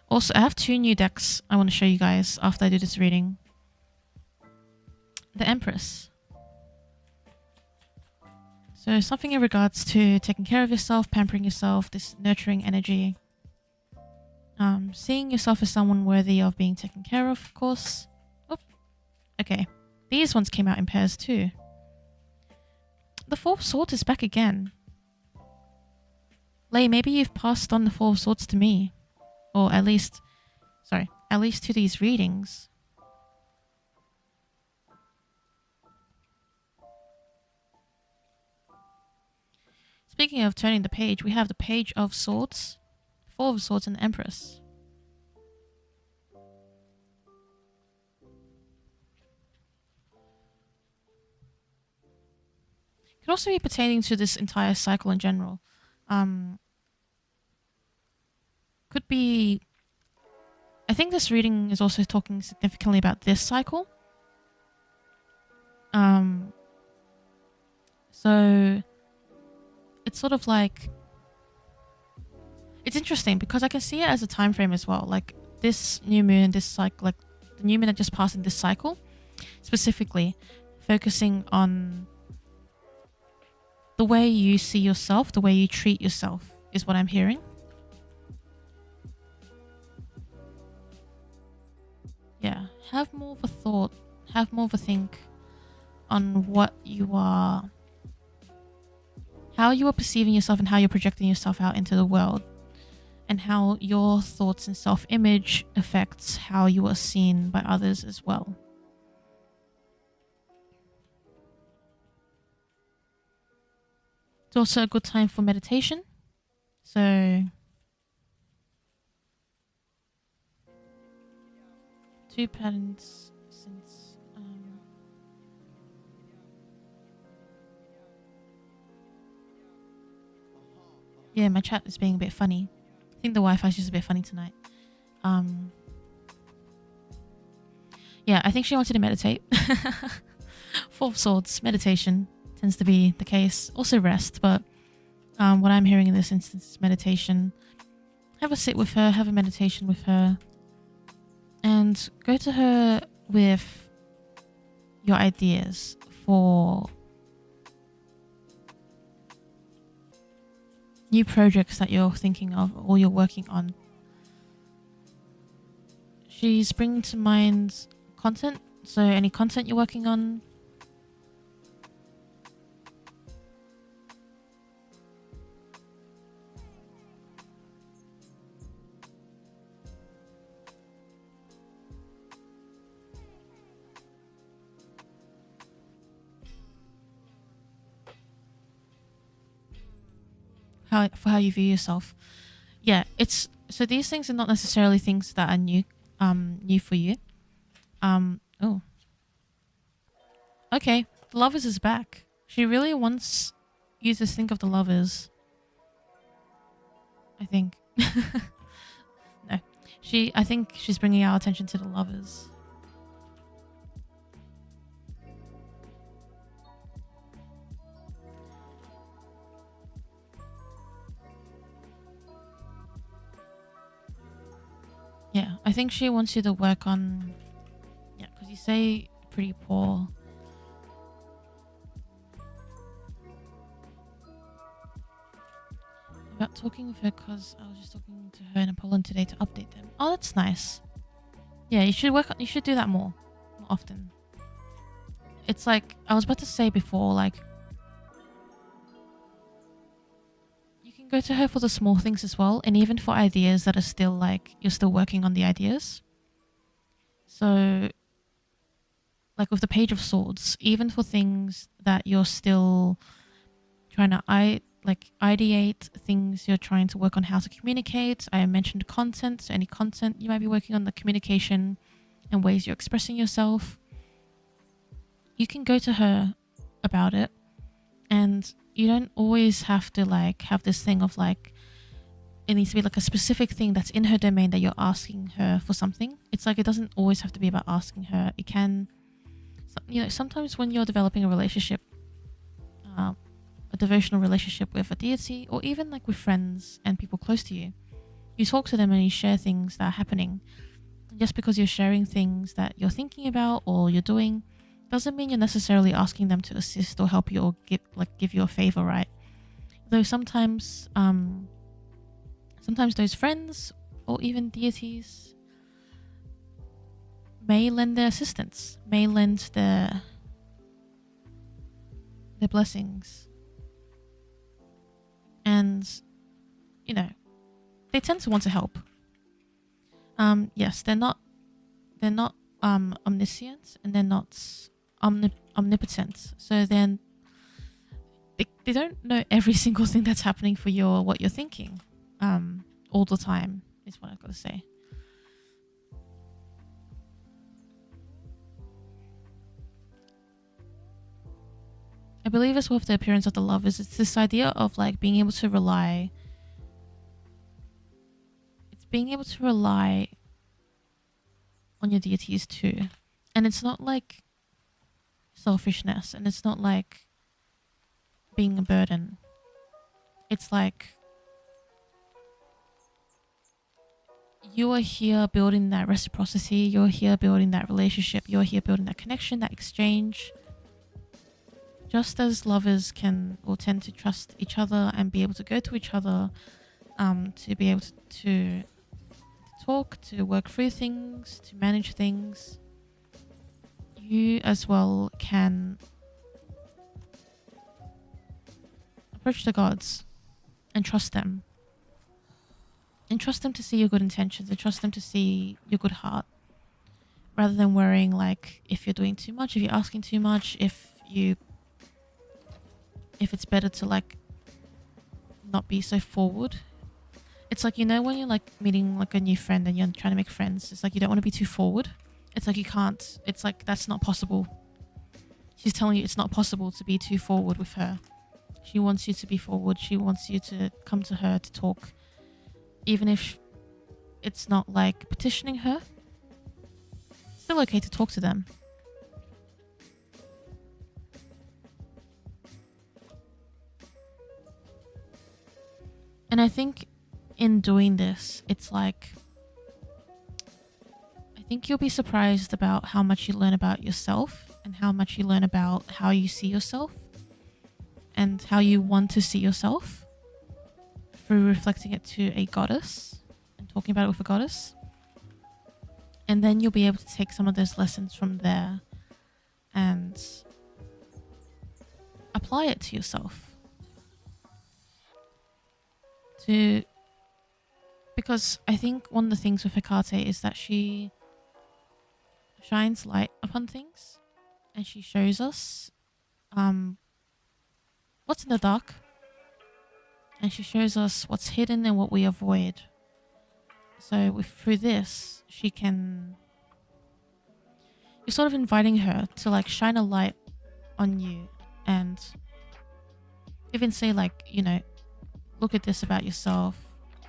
Also, I have two new decks I want to show you guys after I do this reading. The Empress. So something in regards to taking care of yourself, pampering yourself, this nurturing energy. Seeing yourself as someone worthy of being taken care of course. Oh, okay. These ones came out in pairs too. The Four of Swords is back again. Lay, maybe you've passed on the Four of Swords to me. Or at least to these readings. Speaking of turning the page, we have the Page of Swords, Four of Swords, and the Empress. Could also be pertaining to this entire cycle in general. Could be... I think this reading is also talking significantly about this cycle. So it's sort of like... It's interesting because I can see it as a time frame as well. Like this new moon, this cycle, like the new moon that just passed in this cycle, specifically focusing on the way you see yourself, the way you treat yourself is what I'm hearing. Yeah, have more of a thought, have more of a think on what you are, how you are perceiving yourself and how you're projecting yourself out into the world, and how your thoughts and self-image affects how you are seen by others as well. It's also a good time for meditation. So 2 patterns since yeah, my chat is being a bit funny. I think the Wi-Fi is just a bit funny tonight. Yeah, I think she wanted to meditate. Four of Swords, meditation tends to be the case. Also rest, but what I'm hearing in this instance is meditation. Have a sit with her, have a meditation with her, and go to her with your ideas for new projects that you're thinking of or you're working on. She's bringing to mind content, so any content you're working on. For how you view yourself. Yeah, it's so these things are not necessarily things that are new for you. Oh. Okay, the Lovers is back. She really wants you to think of the Lovers. I think. No. I think she's bringing our attention to the Lovers. Yeah, I think she wants you to work on... Yeah, because you say pretty poor. About talking with her because I was just talking to her and Apollon today to update them. Oh, that's nice. Yeah, you should do that more often. It's like, I was about to say before, like... Go to her for the small things as well, and even for ideas that are still like you're still working on the ideas. So like with the Page of Swords, even for things that you're still trying to ideate, things you're trying to work on how to communicate. I mentioned content, so any content you might be working on, the communication and ways you're expressing yourself, you can go to her about it. And you don't always have to like have this thing of like it needs to be like a specific thing that's in her domain that you're asking her for something. It's like it doesn't always have to be about asking her. It can, you know, sometimes when you're developing a relationship, a devotional relationship with a deity, or even like with friends and people close to you, you talk to them and you share things that are happening. Just because you're sharing things that you're thinking about or you're doing doesn't mean you're necessarily asking them to assist or help you or give you a favor, right? Though sometimes those friends or even deities may lend their assistance, may lend their blessings. And they tend to want to help. Yes, they're not omniscient, and they're not omnipotent. So then they don't know every single thing that's happening for what you're thinking all the time, is what I've got to say. I believe as well with the appearance of the lovers, it's this idea of like being able to rely. It's being able to rely on your deities too. And it's not like selfishness, and it's not like being a burden. It's like you are here building that reciprocity, you're here building that relationship, you're here building that connection, that exchange. Just as lovers can or tend to trust each other and be able to go to each other, to be able to talk, to work through things, to manage things, you as well can approach the gods and trust them. And trust them to see your good intentions, and trust them to see your good heart. Rather than worrying like if you're doing too much, if you're asking too much, if it's better to like not be so forward. It's like, when you're like meeting like a new friend and you're trying to make friends, it's like you don't want to be too forward. It's like you can't, it's like that's not possible. She's telling you it's not possible to be too forward with her. She wants you to be forward. She wants you to come to her to talk. Even if it's not like petitioning her, it's still okay to talk to them. And I think in doing this, it's like, I think you'll be surprised about how much you learn about yourself and how much you learn about how you see yourself and how you want to see yourself through reflecting it to a goddess and talking about it with a goddess. And then you'll be able to take some of those lessons from there and apply it to yourself. Because I think one of the things with Hecate is that she shines light upon things and she shows us what's in the dark, and she shows us what's hidden and what we avoid. So through this, you're sort of inviting her to like shine a light on you and even say like, look at this about yourself.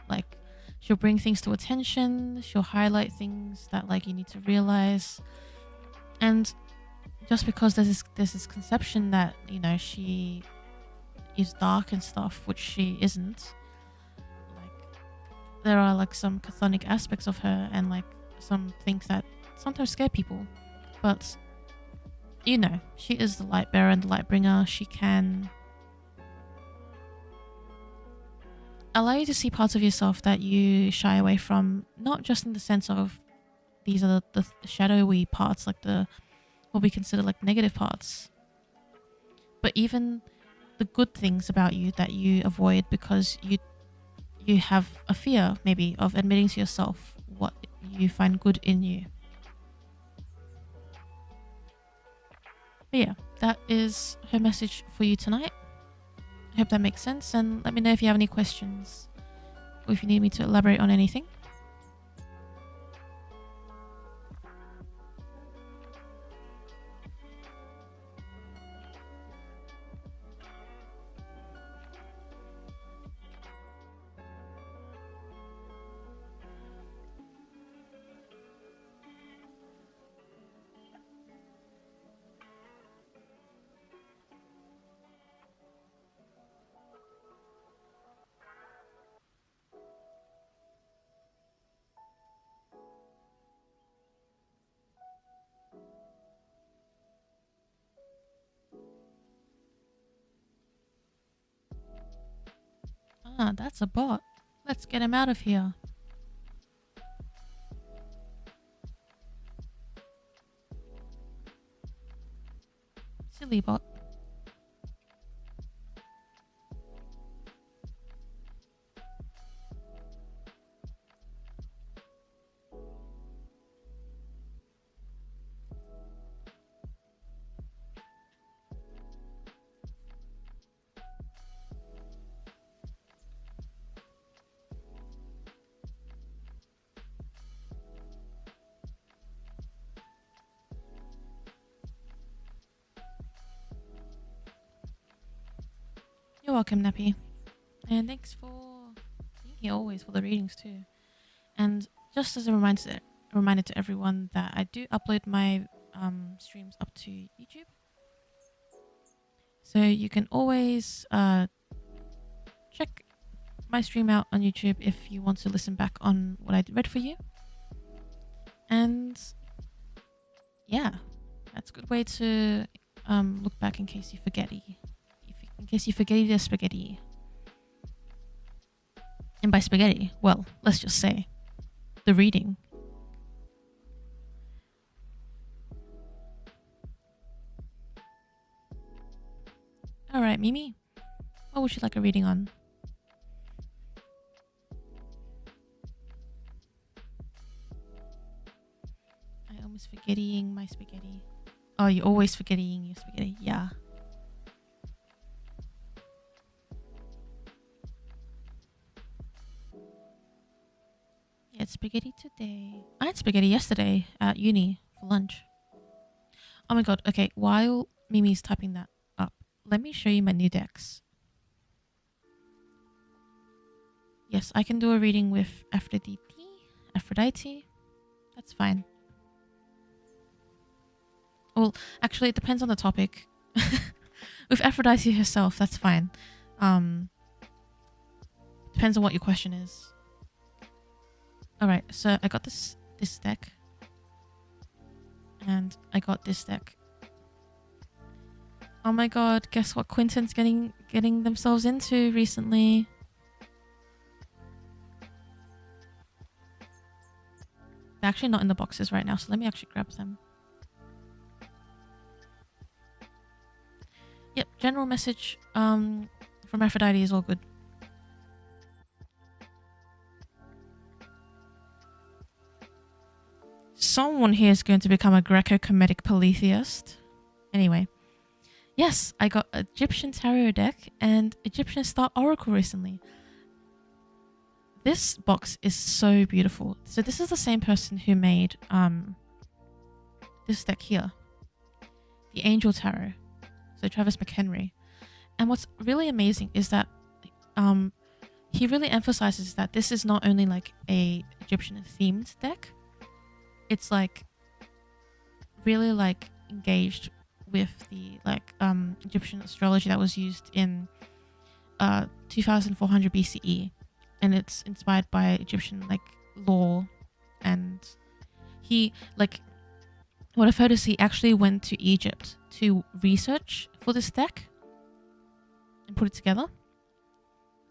Like she'll bring things to attention, she'll highlight things that like you need to realize. And just because there's this conception that, she is dark and stuff, which she isn't, like there are like some chthonic aspects of her and like some things that sometimes scare people. But she is the light bearer and the light bringer. She can allow you to see parts of yourself that you shy away from, not just in the sense of these are the shadowy parts, like what we consider like negative parts, but even the good things about you that you avoid because you have a fear maybe of admitting to yourself what you find good in you. But yeah, that is her message for you tonight. I hope that makes sense, and let me know if you have any questions or if you need me to elaborate on anything. Ah, that's a bot. Let's get him out of here. Silly bot. welcome, Nappy. And thanks for being here always for the readings too. And just as a reminder to everyone that I do upload my streams up to YouTube. So you can always check my stream out on YouTube if you want to listen back on what I read for you. And yeah, that's a good way to look back in case you forgetty. In case you forgetty the spaghetti. And by spaghetti, well, let's just say the reading. Alright, Mimi, what would you like a reading on? I almost forgetting my spaghetti. Oh, you're always forgetting your spaghetti. Yeah. Yeah, it's spaghetti today. I had spaghetti yesterday at uni for lunch. Oh my god, okay, while Mimi's typing that up, let me show you my new decks. Yes, I can do a reading with Aphrodite. That's fine. Well, actually, it depends on the topic. With Aphrodite herself, that's fine. Depends on what your question is. Alright, so I got this deck. And I got this deck. Oh my god, guess what Quinton's getting themselves into recently? They're actually not in the boxes right now, so let me actually grab them. Yep, general message from Aphrodite is all good. Someone here is going to become a Greco-Kemetic polytheist. Anyway. Yes, I got Egyptian Tarot deck and Egyptian Star Oracle recently. This box is so beautiful. So this is the same person who made this deck here. The Angel Tarot. So Travis McHenry. And what's really amazing is that he really emphasizes that this is not only like a Egyptian themed deck. It's like really like engaged with the like Egyptian astrology that was used in 2400 BCE, and it's inspired by Egyptian like law. And he like what I've heard is he actually went to Egypt to research for this deck and put it together.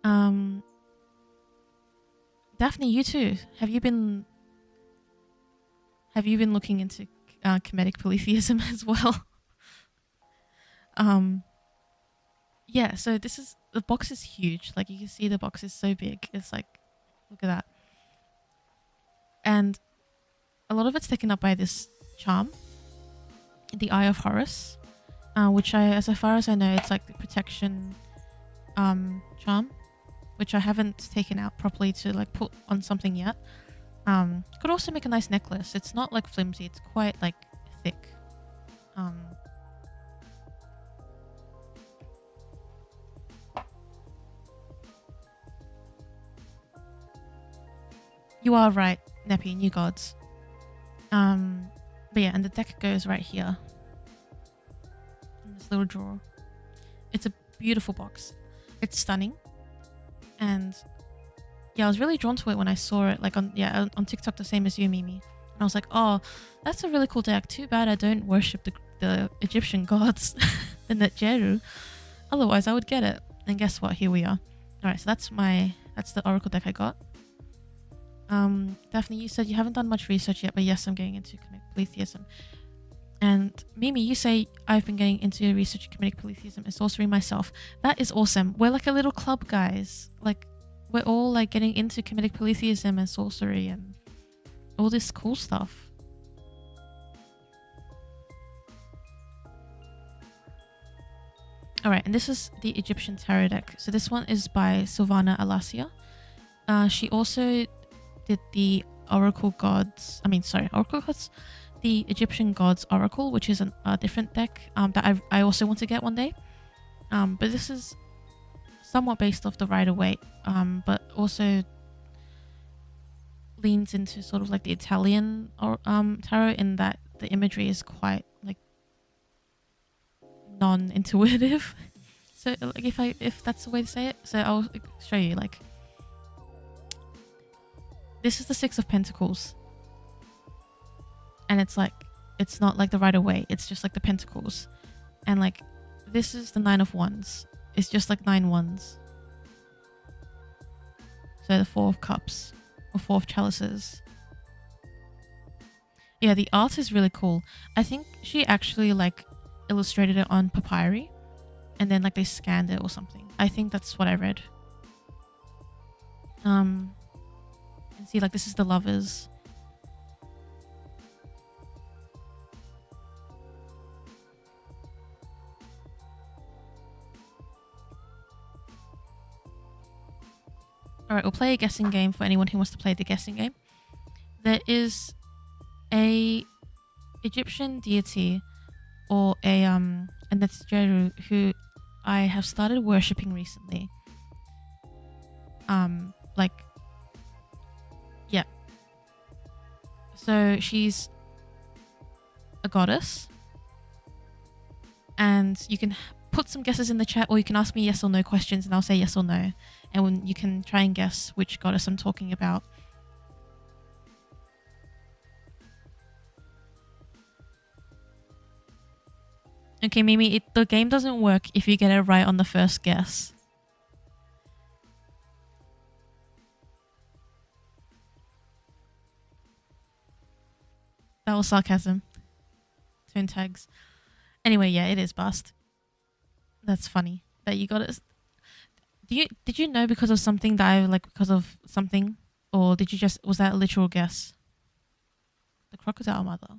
Daphne, you too. Have you been looking into Kemetic polytheism as well? Yeah, so the box is huge. Like you can see the box is so big. It's like, look at that. And a lot of it's taken up by this charm, the Eye of Horus, which as far as I know, it's like the protection charm, which I haven't taken out properly to like put on something yet. Could also make a nice necklace. It's not like flimsy, it's quite like thick. You are right, Neppy, New Gods. But yeah, and the deck goes right here. In this little drawer. It's a beautiful box. It's stunning. And yeah, I was really drawn to it when I saw it like on TikTok, the same as you, Mimi. And I was like, oh, that's a really cool deck. Too bad I don't worship the Egyptian gods, the Netjeru. Otherwise I would get it. And guess what? Here we are. Alright, so that's the Oracle deck I got. Daphne, you said you haven't done much research yet, but yes, I'm getting into Kemetic polytheism. And Mimi, you say I've been getting into research Kemetic polytheism and sorcery myself. That is awesome. We're like a little club, guys. Like, we're all like getting into Kemetic polytheism and sorcery and all this cool stuff. Alright, and this is the Egyptian Tarot deck. So this one is by Silvana Alasia. She also did the Oracle Gods, the Egyptian Gods Oracle, which is a different deck that I also want to get one day. But this is somewhat based off the Rider-Waite, but also leans into sort of like the Italian or tarot, in that the imagery is quite like non-intuitive. So like if that's the way to say it, so I'll show you. Like, this is the Six of Pentacles, and it's like, it's not like the Rider-Waite, it's just like the Pentacles, and like this is the Nine of Wands, it's just like 9 wands. So the Four of Cups or Four of Chalices. Yeah, the art is really cool. I think she actually like illustrated it on papyri, and then like they scanned it or something. I think that's what I read. And see, like, this is the Lovers. Alright, we'll play a guessing game for anyone who wants to play the guessing game. There is a Egyptian deity, or a Netzjeru, who I have started worshipping recently. Like, yeah. So she's a goddess, and you can put some guesses in the chat, or you can ask me yes or no questions, and I'll say yes or no, and you can try and guess which goddess I'm talking about. Okay, Mimi, the game doesn't work if you get it right on the first guess. That was sarcasm. Twin tags. Anyway, yeah, it is bust. That's funny that you got it. Did you know because of something that I like, because of something, or did you just, was that a literal guess? The crocodile mother.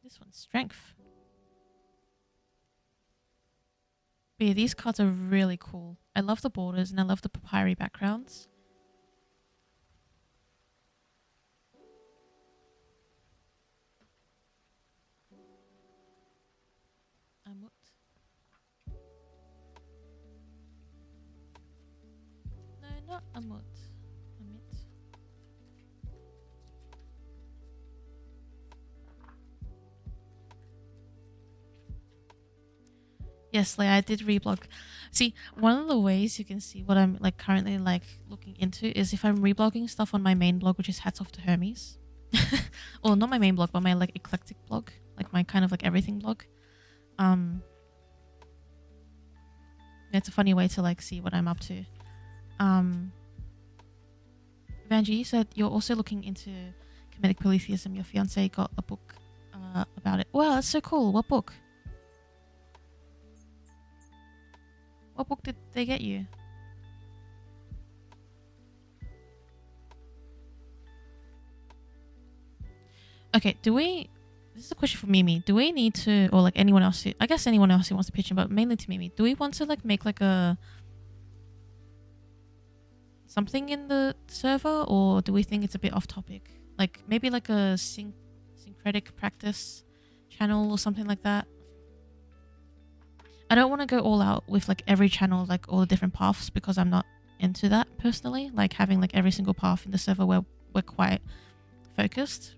This one's strength. But yeah, these cards are really cool. I love the borders and I love the papyri backgrounds. Amut. No, not Amut. Amit. Yes, like I did reblog. See, one of the ways you can see what I'm like currently like looking into is if I'm reblogging stuff on my main blog, which is Hats Off to Hermes. Or not my main blog, but my like eclectic blog, like my kind of like everything blog. It's a funny way to like see what I'm up to. Vanji, you said you're also looking into comedic polytheism. Your fiance got a book about it. Wow, that's so cool. What book? What book did they get you? Okay, this is a question for Mimi. Do we need to, or like anyone else I guess anyone else who wants to pitch in, but mainly to Mimi, do we want to like make like a something in the server, or do we think it's a bit off topic? Like maybe like a syncretic practice channel or something like that? I don't want to go all out with like every channel, like all the different paths, because I'm not into that personally. Like having like every single path in the server where we're quite focused.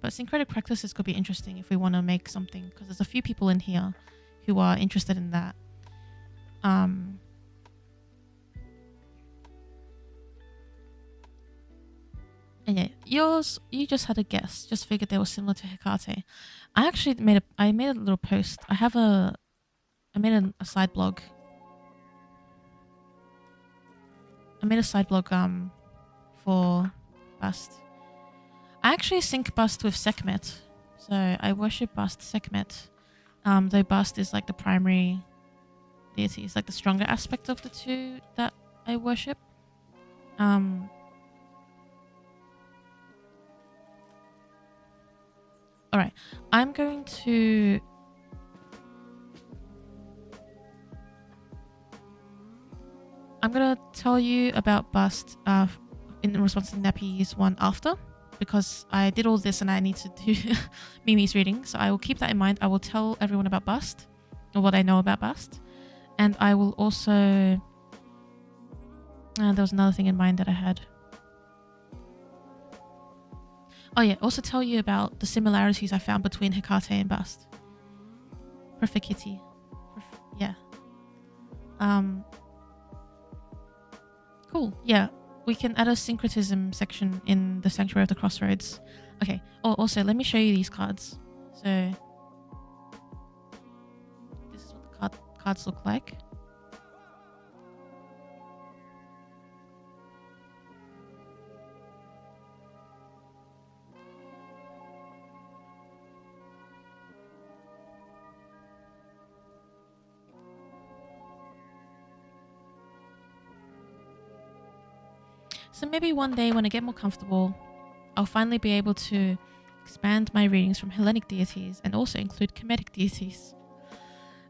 But syncretic practices could be interesting if we want to make something, because there's a few people in here who are interested in that. And yeah, yours, you just had a guess. Just figured they were similar to Hecate. I actually made a little post. I made a side blog. I made a side blog for Bast. I actually sync Bast with Sekhmet. So I worship Bast Sekhmet. Though Bast is like the primary deity. It's like the stronger aspect of the two that I worship. Alright. I'm going to tell you about Bast in response to Nappy's one after, because I did all this and I need to do Mimi's reading. So I will keep that in mind. I will tell everyone about Bust, or what I know about Bust. And I will also... there was another thing in mind that I had. Oh yeah, also tell you about the similarities I found between Hecate and Bust. Perfect Kitty. Yeah. Cool. Yeah. We can add a syncretism section in the Sanctuary of the Crossroads. Okay. Oh, also, let me show you these cards. So, this is what the cards look like. So maybe one day when I get more comfortable, I'll finally be able to expand my readings from Hellenic deities and also include Kemetic deities.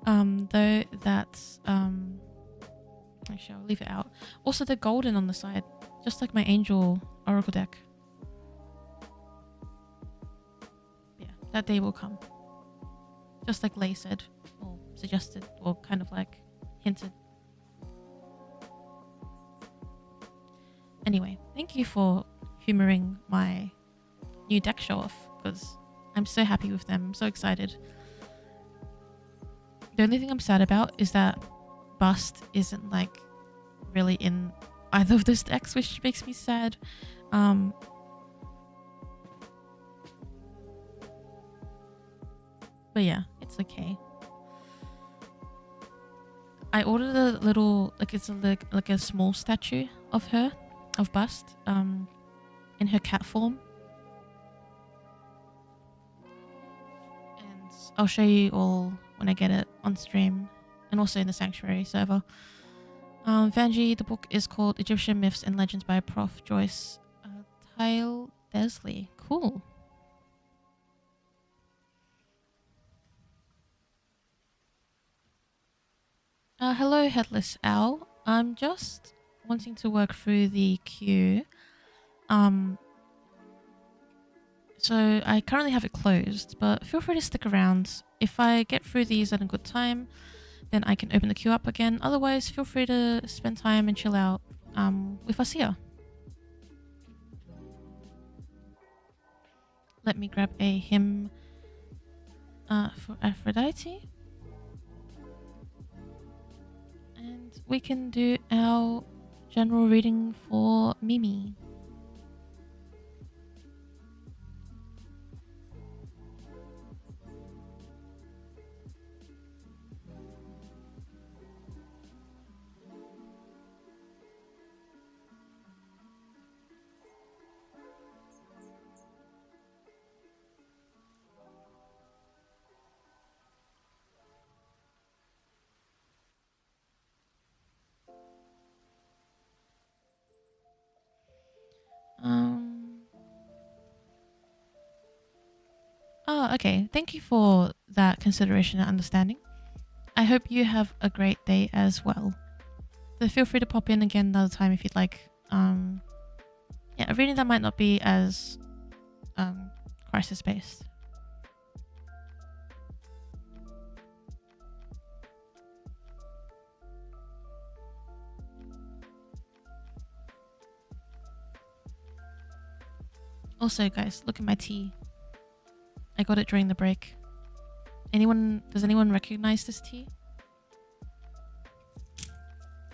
Though that's... actually, I'll leave it out. Also, they're golden on the side, just like my Angel Oracle deck. Yeah, that day will come. Just like Lay said, or suggested, or kind of like hinted. Anyway, thank you for humoring my new deck show off, because I'm so happy with them. I'm so excited. The only thing I'm sad about is that Bust isn't like really in either of those decks, which makes me sad. But yeah, it's okay. I ordered a little, like it's like a small statue of her, of Bust, in her cat form. And I'll show you all when I get it on stream, and also in the Sanctuary server. Vanji, the book is called Egyptian Myths and Legends by Prof. Joyce Tyle Desley. Cool. Hello, Headless Owl. I'm just wanting to work through the queue. So I currently have it closed, but feel free to stick around. If I get through these at a good time, then I can open the queue up again. Otherwise, feel free to spend time and chill out with us here. Let me grab a hymn for Aphrodite. And we can do our general reading for Mimi. Oh, okay. Thank you for that consideration and understanding. I hope you have a great day as well. So feel free to pop in again another time if you'd like. Yeah, a reading that might not be as crisis based. Also, guys, look at my tea. I got it during the break. Does anyone recognize this tea?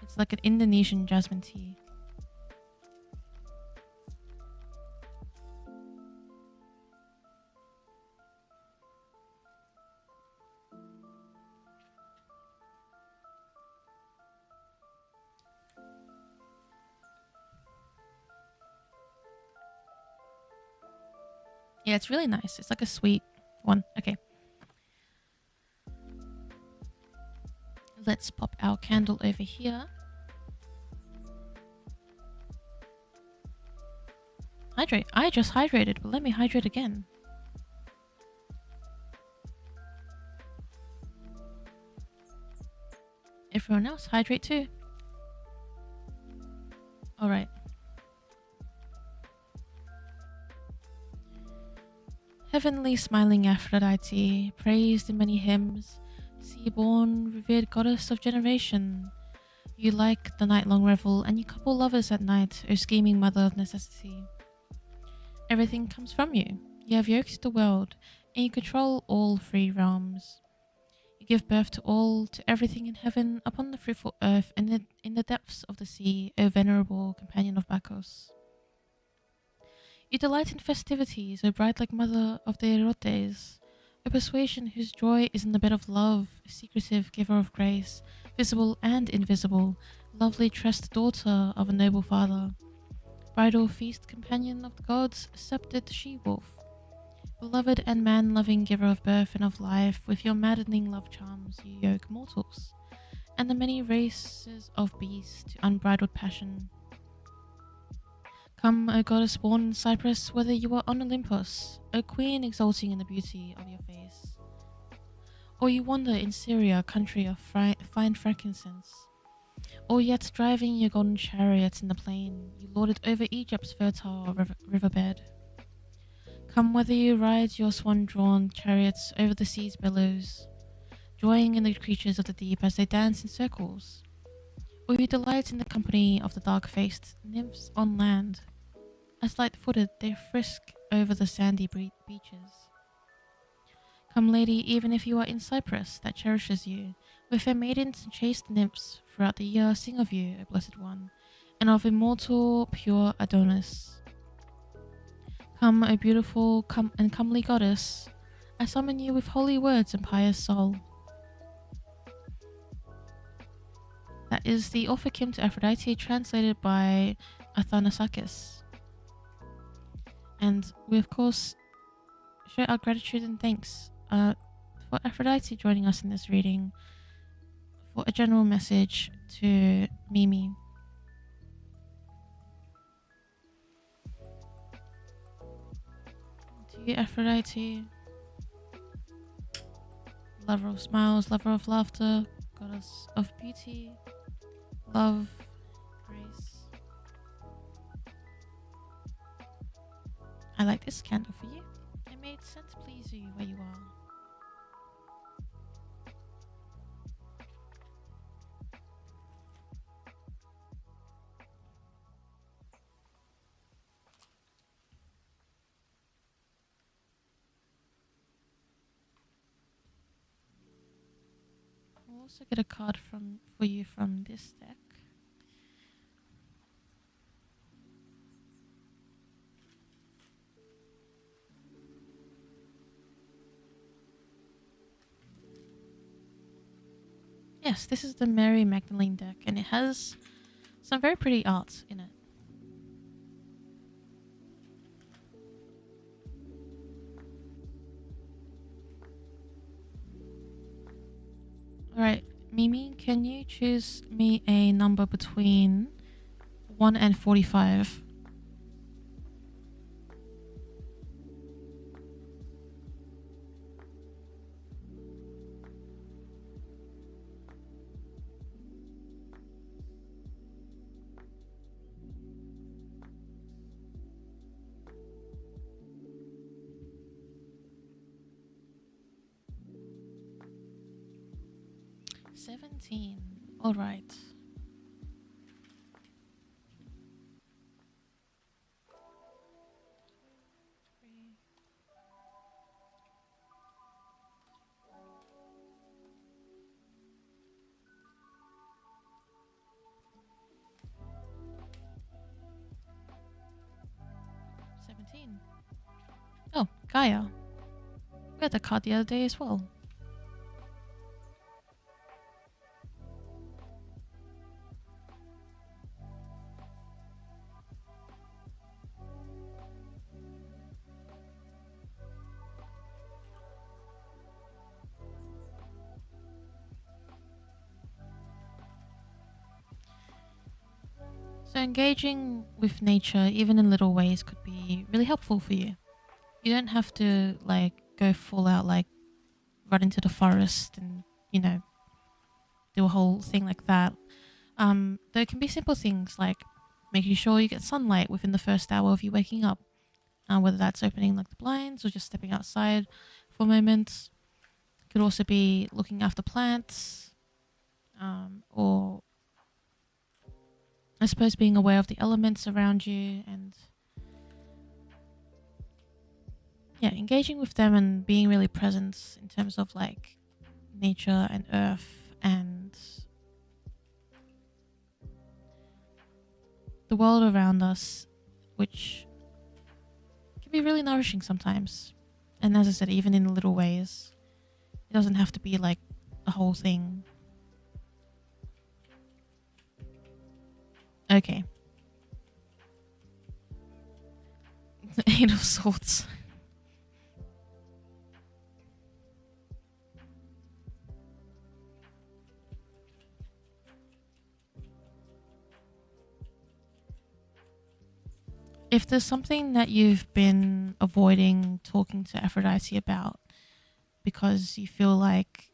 It's like an Indonesian jasmine tea. Yeah, it's really nice. It's like a sweet one. Okay. Let's pop our candle over here. Hydrate. I just hydrated, but let me hydrate again. Everyone else, hydrate too. Alright. Heavenly smiling Aphrodite, praised in many hymns, sea-born, revered goddess of generation. You like the night-long revel, and you couple lovers at night, O scheming mother of necessity. Everything comes from you. You have yoked the world, and you control all three realms. You give birth to all, to everything in heaven, upon the fruitful earth, and in the depths of the sea, O venerable companion of Bacchus. You delight in festivities, O bright-like mother of the Erotes, a persuasion whose joy is in the bed of love, a secretive giver of grace, visible and invisible, lovely tressed daughter of a noble father, bridal feast companion of the gods, sceptred she-wolf, beloved and man-loving giver of birth and of life, with your maddening love charms you yoke mortals, and the many races of beasts to unbridled passion. Come, O goddess born in Cyprus, whether you are on Olympus, O queen exulting in the beauty of your face, or you wander in Syria, country of fine frankincense, or yet driving your golden chariot in the plain, you lord it over Egypt's fertile riverbed. Come, whether you ride your swan-drawn chariots over the sea's billows, joying in the creatures of the deep as they dance in circles, or you delight in the company of the dark-faced nymphs on land. As light-footed they frisk over the sandy beaches. Come, lady, even if you are in Cyprus that cherishes you, with fair maidens and chaste nymphs throughout the year sing of you, O blessed one, and of immortal pure Adonis. Come, O beautiful and comely goddess, I summon you with holy words and pious soul. That is the Orphic Hymn to Aphrodite, translated by Athanasakis. And we, of course, show our gratitude and thanks for Aphrodite joining us in this reading for a general message to Mimi. To you, Aphrodite, lover of smiles, lover of laughter, goddess of beauty, love, grace. I like this candle for you. It made sense to please you where you are. We'll also get a card for you from this deck. Yes, this is the Mary Magdalene deck, and it has some very pretty art in it. Alright, Mimi, can you choose me a number between 1 and 45? $17. Alright. Oh, Gaia. We had the card the other day as well. So engaging with nature, even in little ways, could be really helpful for you. You don't have to like go full out, like run into the forest and, you know, do a whole thing like that. There can be simple things like making sure you get sunlight within the first hour of you waking up, whether that's opening like the blinds or just stepping outside for a moment. Could also be looking after plants, or I suppose being aware of the elements around you, and yeah, engaging with them and being really present in terms of like nature and earth and the world around us, which can be really nourishing sometimes. And as I said, even in little ways, it doesn't have to be like a whole thing. Okay. The Eight of Swords. If there's something that you've been avoiding talking to Aphrodite about because you feel like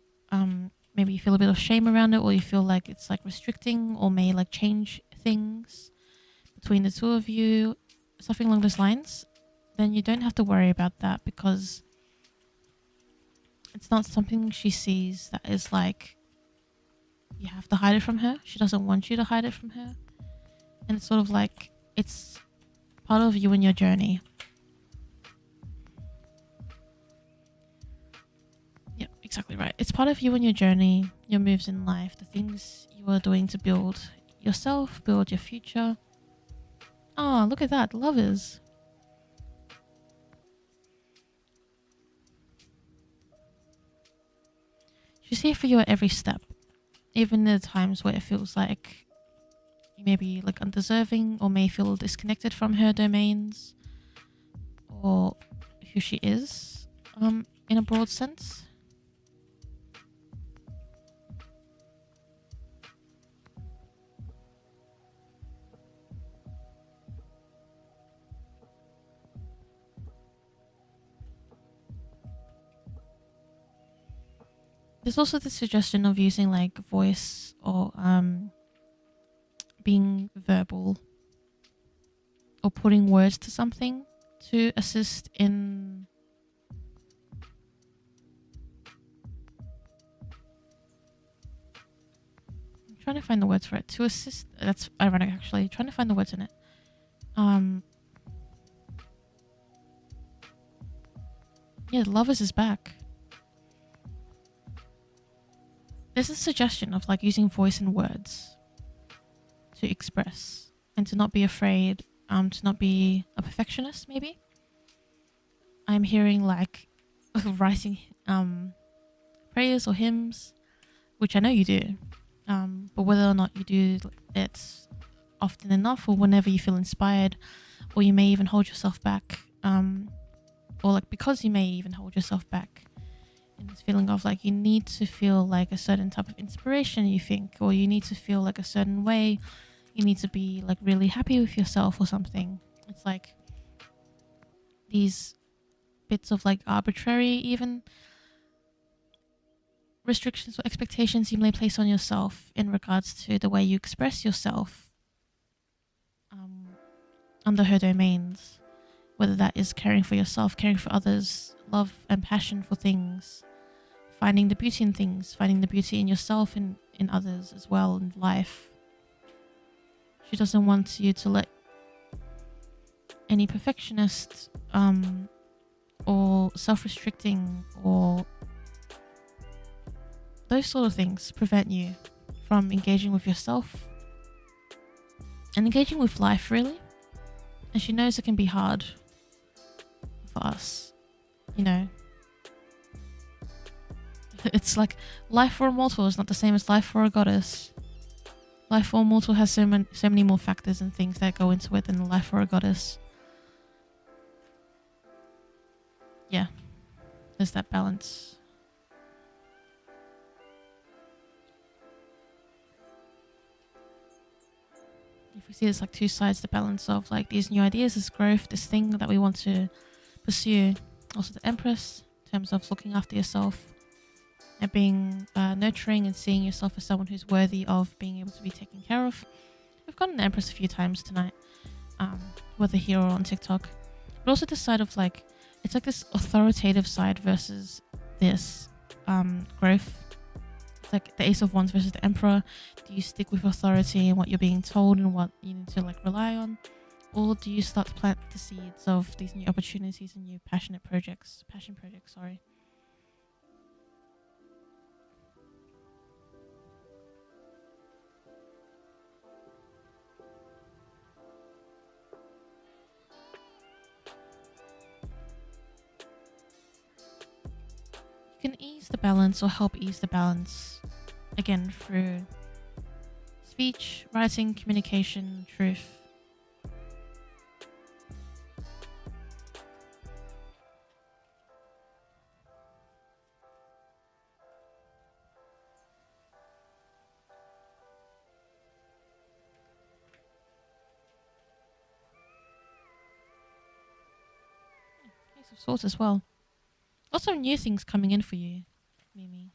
maybe you feel a bit of shame around it, or you feel like it's like restricting or may like change things between the two of you, something along those lines, then you don't have to worry about that, because it's not something she sees that is like you have to hide it from her. She doesn't want you to hide it from her. And it's sort of like it's part of you and your journey. Yeah, exactly right. It's part of you and your journey, your moves in life, the things you are doing to build yourself, build your future. Oh, look at that. Lovers. She's here for you at every step. Even in the times where it feels like you may be like undeserving or may feel disconnected from her domains or who she is, in a broad sense. There's also the suggestion of using like voice or being verbal or putting words to something to assist in I'm trying to find the words for it. To assist, that's ironic actually. Trying to find the words in it. Yeah, Lovers is back. There's a suggestion of like using voice and words to express and to not be afraid, to not be a perfectionist maybe. I'm hearing like writing prayers or hymns, which I know you do. But whether or not you do it often enough or whenever you feel inspired, or you may even hold yourself back, or like because you may even hold yourself back in this feeling of like you need to feel like a certain type of inspiration, you think, or you need to feel like a certain way, you need to be like really happy with yourself or something. It's like these bits of like arbitrary even restrictions or expectations you may place on yourself in regards to the way you express yourself under her domains, whether that is caring for yourself, caring for others, love and passion for things, finding the beauty in things, finding the beauty in yourself and in others as well, in life. She doesn't want you to let any perfectionist or self-restricting or those sort of things prevent you from engaging with yourself and engaging with life, really. And she knows it can be hard for us, you know. It's like life for a mortal is not the same as life for a goddess. Life for a mortal has so many more factors and things that go into it than life for a goddess. Yeah, there's that balance. If we see there's like two sides, the balance of like these new ideas, this growth, this thing that we want to pursue. Also the Empress, in terms of looking after yourself and being nurturing and seeing yourself as someone who's worthy of being able to be taken care of. We've gotten the Empress a few times tonight, whether here or on TikTok. but also this side of like, it's like this authoritative side versus this growth. It's like the Ace of Wands versus the Emperor. Do you stick with authority and what you're being told and what you need to like rely on, or do you start to plant the seeds of these new opportunities and new passion projects? Sorry. You can ease the balance or help ease the balance again through speech, writing, communication, truth. Ace of Swords as well. Also new things coming in for you, Mimi.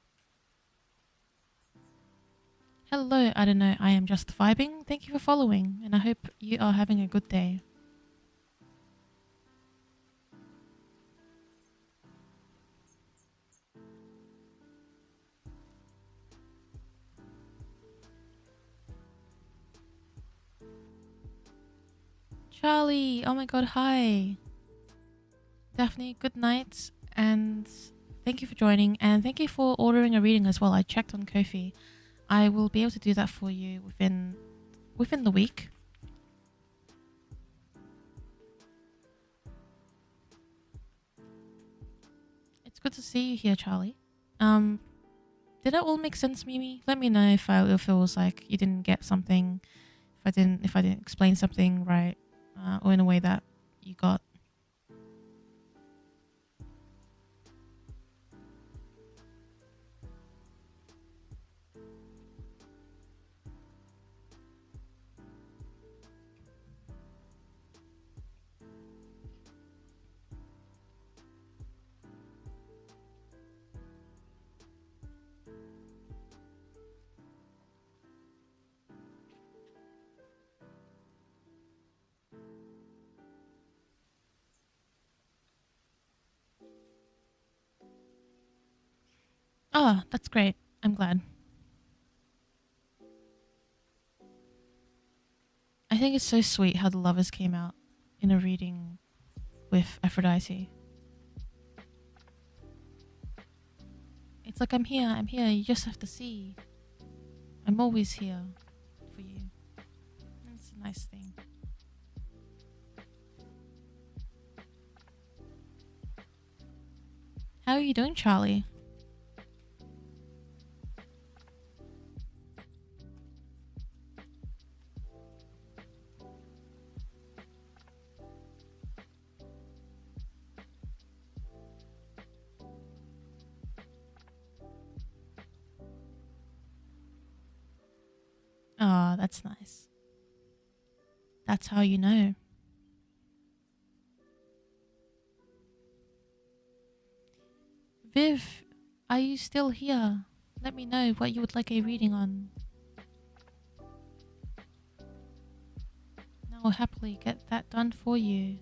Hello, I don't know, I am just vibing. Thank you for following, and I hope you are having a good day. Charlie, oh my god, hi. Daphne, good night, and thank you for joining, and thank you for ordering a reading as well. I checked on Ko-fi. I will be able to do that for you within the week. It's good to see you here, Charlie. Did that all make sense, Mimi? Let me know if it was like you didn't get something, if I didn't explain something right, or in a way that you got. Oh, that's great. I'm glad. I think it's so sweet how the lovers came out in a reading with Aphrodite. It's like, I'm here, you just have to see. I'm always here for you. It's a nice thing. How are you doing, Charlie? Oh, that's nice. That's how you know. Viv, are you still here? Let me know what you would like a reading on. I will happily get that done for you.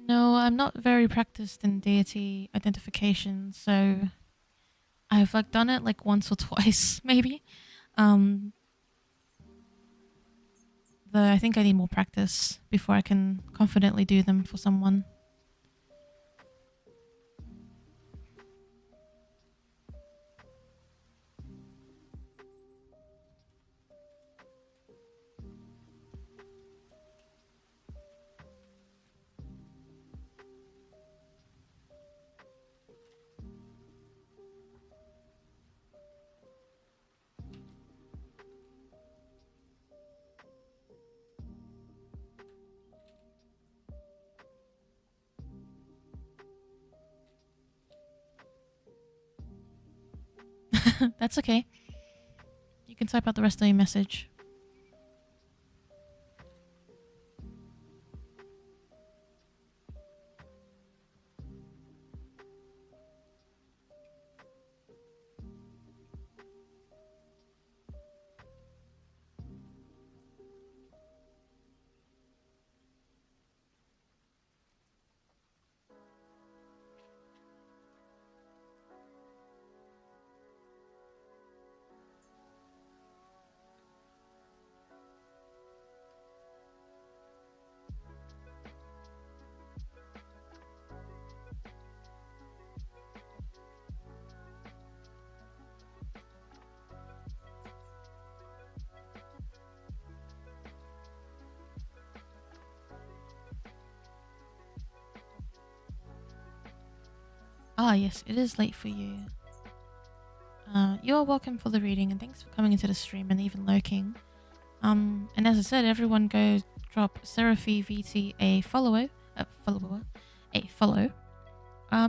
No, I'm not very practiced in deity identification, so I've like done it like once or twice, maybe. Um, though I think I need more practice before I can confidently do them for someone. That's okay. You can type out the rest of your message. Ah, yes, it is late for you. You're welcome for the reading, and thanks for coming into the stream and even lurking. And as I said, everyone go drop Seraphi VT a follower,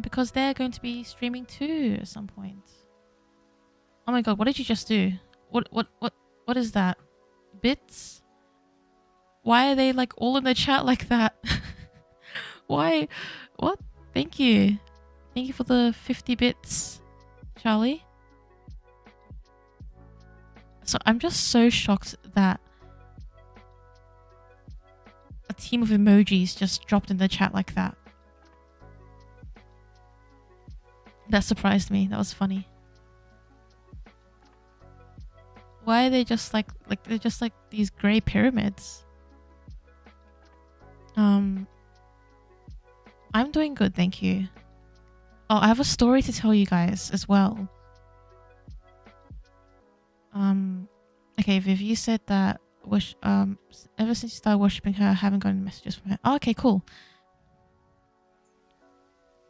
because they're going to be streaming too at some point. Oh my god, what did you just do? What is that? Bits? Why are they like all in the chat like that? Why? What? Thank you. Thank you for the 50 bits, Charlie. So I'm just so shocked that a team of emojis just dropped in the chat like that. That surprised me. That was funny. Why are they just like they're just like these grey pyramids? I'm doing good, thank you. Oh, I have a story to tell you guys as well. Okay, Viv, you said that ever since you started worshipping her, I haven't gotten messages from her. Oh, okay, cool.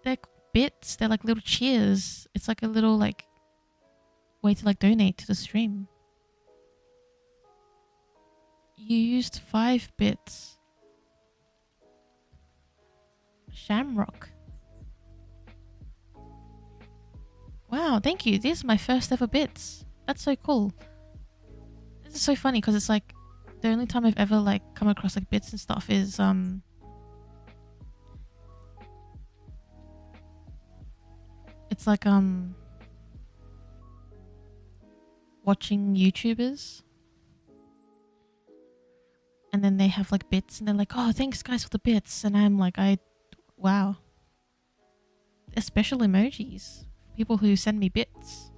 They're bits. They're like little cheers. It's like a little like way to like donate to the stream. You used 5 bits. Shamrock. Wow, thank you. These are my first ever bits. That's so cool. This is so funny because it's like the only time I've ever like come across like bits and stuff is it's like watching YouTubers and then they have like bits and they're like, oh, thanks guys for the bits, and I'm like, wow. They're special emojis. People who send me bits.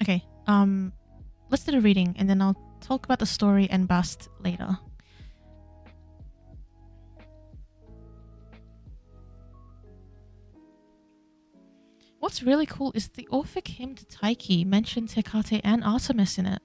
Okay, let's do the reading and then I'll talk about the story and bust later. What's really cool is the Orphic hymn to Taiki mentions Hecate and Artemis in it.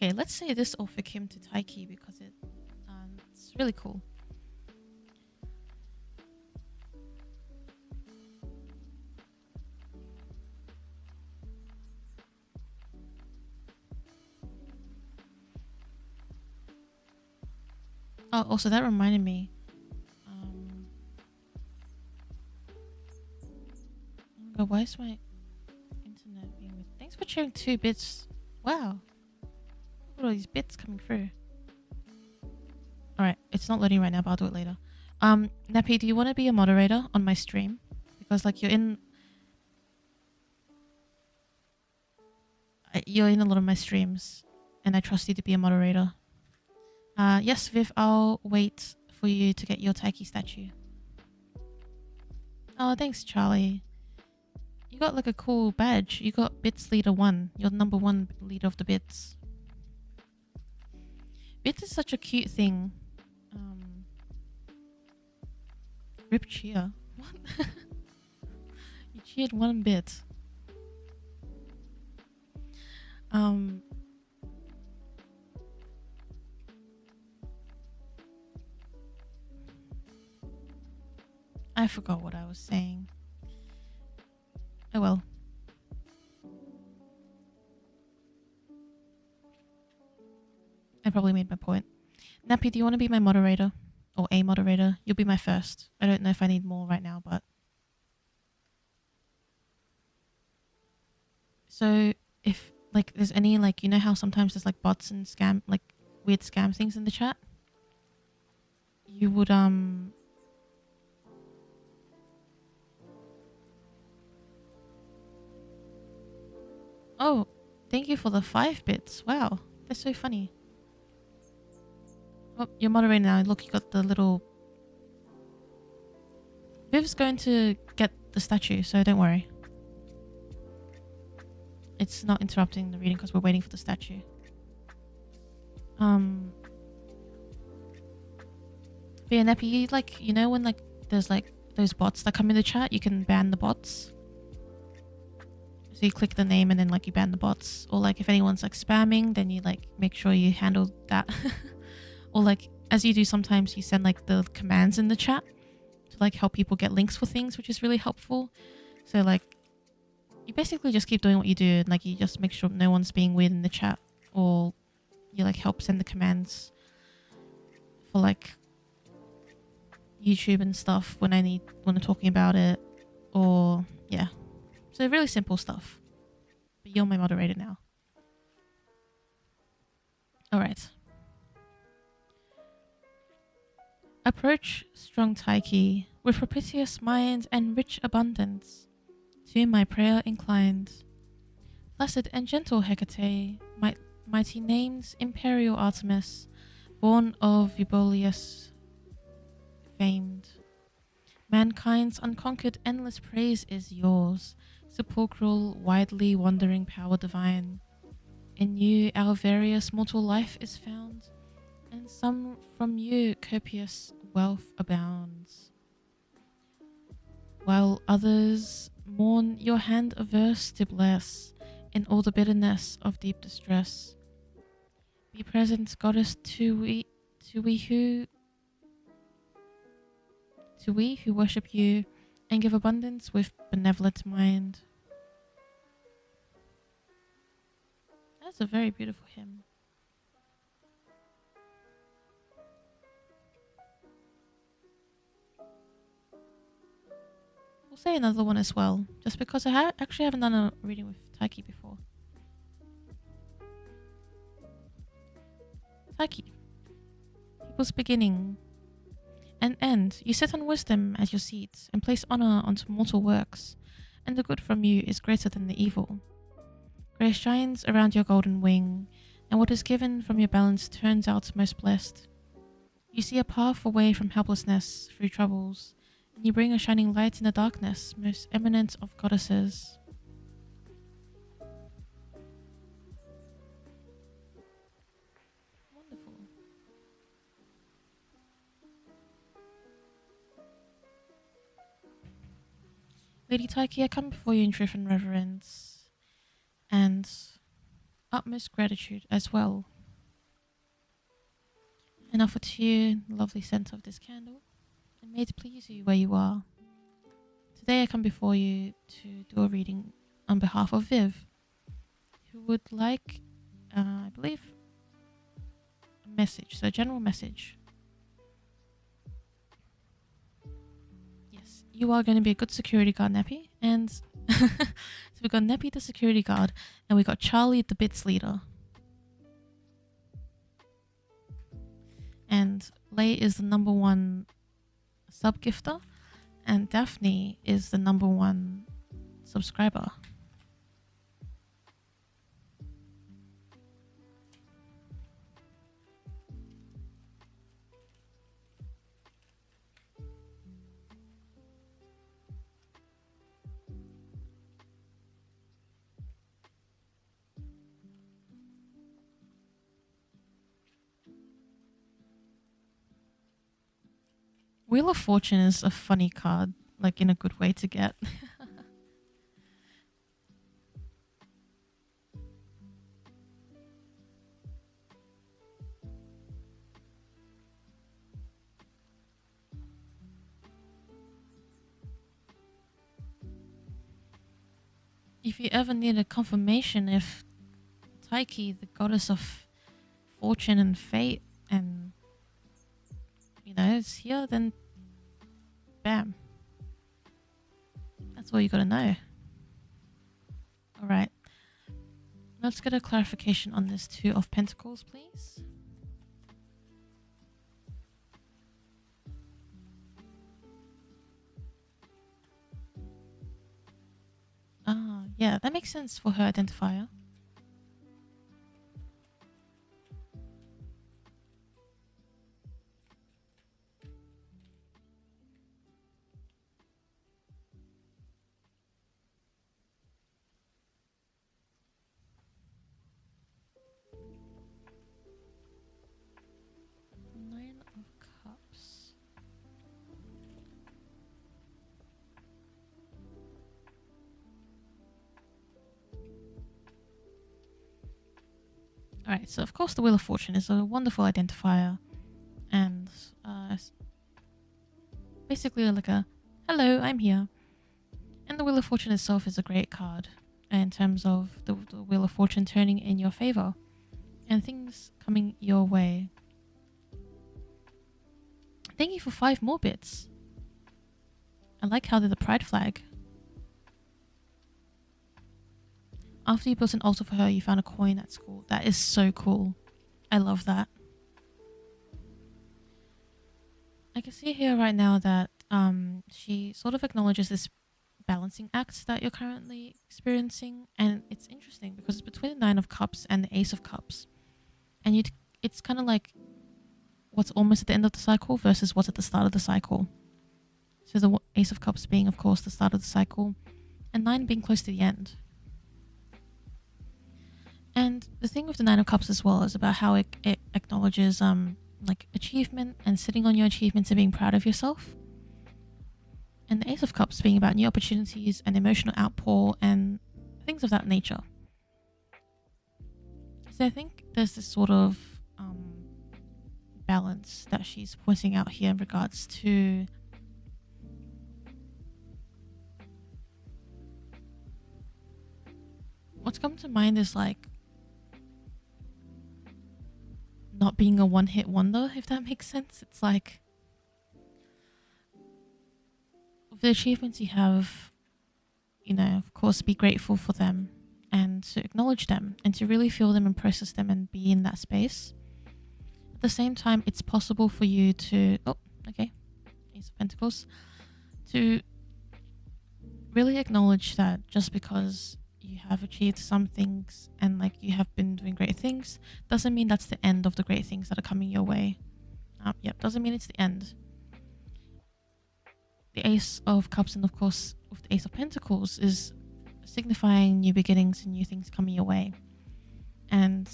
Okay, let's say this Orphic hymn to Taiki because it's really cool. Oh, also that reminded me. Oh God, why is my internet being weird? Thanks for sharing 2 bits. Wow. Look at all these bits coming through. Alright, it's not loading right now, but I'll do it later. Nappy, do you want to be a moderator on my stream? Because like you're in a lot of my streams and I trust you to be a moderator. Yes, Viv, I'll wait for you to get your Taiki statue. Oh, thanks, Charlie. You got like a cool badge. You got Bits Leader 1. You're number 1 leader of the Bits. Bits is such a cute thing. Rip cheer. What? You She had 1 bit. Um, I forgot what I was saying. Oh well. I probably made my point. Nappy, do you want to be my moderator? Or a moderator? You'll be my first. I don't know if I need more right now, but... So, if, like, there's any, like, you know how sometimes there's, like, bots and scam, like, weird scam things in the chat? You would, Oh, thank you for the 5 bits. Wow, that's so funny. Oh, you're moderating now. Look, you got the little... Viv's going to get the statue, so don't worry. It's not interrupting the reading because we're waiting for the statue. But yeah, Neppy, like, you know when, like, there's, like, those bots that come in the chat, you can ban the bots. So you click the name and then, like, you ban the bots. Or, like, if anyone's, like, spamming, then you, like, make sure you handle that. Or, like, as you do sometimes, you send, like, the commands in the chat to, like, help people get links for things, which is really helpful. So, like, you basically just keep doing what you do. And, like, you just make sure no one's being weird in the chat. Or you, like, help send the commands for, like, YouTube and stuff when I'm talking about it. Or, yeah. So really simple stuff. But you're my moderator now. Alright. Approach strong Taiki with propitious mind and rich abundance. To my prayer inclined. Placid and gentle Hecate, mighty names Imperial Artemis, born of Euboleus famed. Mankind's unconquered endless praise is yours, sepulchral, widely wandering power divine. In you our various mortal life is found, and some from you copious wealth abounds. While others mourn your hand averse to bless, in all the bitterness of deep distress. Be present, goddess, to we who worship you, and give abundance with benevolent mind. That's a very beautiful hymn. We'll say another one as well, just because I actually haven't done a reading with Taiki before. Taiki. People's beginning and end. You sit on wisdom as your seat, and place honor onto mortal works, and the good from you is greater than the evil. Grace shines around your golden wing, and what is given from your balance turns out most blessed. You see a path away from helplessness through troubles, and you bring a shining light in the darkness, most eminent of goddesses. Wonderful. Lady Taiki, I come before you in truth and reverence, and utmost gratitude as well. And offer to you the lovely scent of this candle, and may it please you where you are. Today I come before you to do a reading on behalf of Viv, who would like, I believe, a message, so a general message. Yes, you are going to be a good security guard, Neppy, and so we've got Neppy the security guard, and we got Charlie the bits leader. And Lay is the #1 sub-gifter, and Daphne is the #1 subscriber. Wheel of Fortune is a funny card, like in a good way to get. if you ever need a confirmation if Taiki, the goddess of fortune and fate, and is here, then bam. That's all you gotta know. Alright. Let's get a clarification on this Two of Pentacles, please. Ah, yeah, that makes sense for her identifier. Nine of Cups. Alright, so of course the Wheel of Fortune is a wonderful identifier. And basically like a, hello, I'm here. And the Wheel of Fortune itself is a great card in terms of the Wheel of Fortune turning in your favor and things coming your way. Thank you for 5 more bits. I like how they're the pride flag. After you built an altar for her, you found a coin at school. That is so cool. I love that. I can see here right now that she sort of acknowledges this balancing act that you're currently experiencing, and it's interesting because it's between the Nine of Cups and the Ace of Cups, and it's kind of like what's almost at the end of the cycle versus what's at the start of the cycle. So the Ace of Cups being, of course, the start of the cycle, and 9 being close to the end. And the thing with the Nine of Cups as well is about how it acknowledges like achievement and sitting on your achievements and being proud of yourself. And the Ace of Cups being about new opportunities and emotional outpour and things of that nature. So I think there's this sort of balance that she's pointing out here in regards to what's come to mind is like not being a one-hit wonder, if that makes sense. It's like the achievements you have, of course, be grateful for them and to acknowledge them and to really feel them and process them and be in that space. At the same time, it's possible for you to, Ace of Pentacles, to really acknowledge that just because you have achieved some things and like you have been doing great things doesn't mean that's the end of the great things that are coming your way. Doesn't mean it's the end. The Ace of Cups and of course with the Ace of Pentacles is signifying new beginnings and new things coming your way. And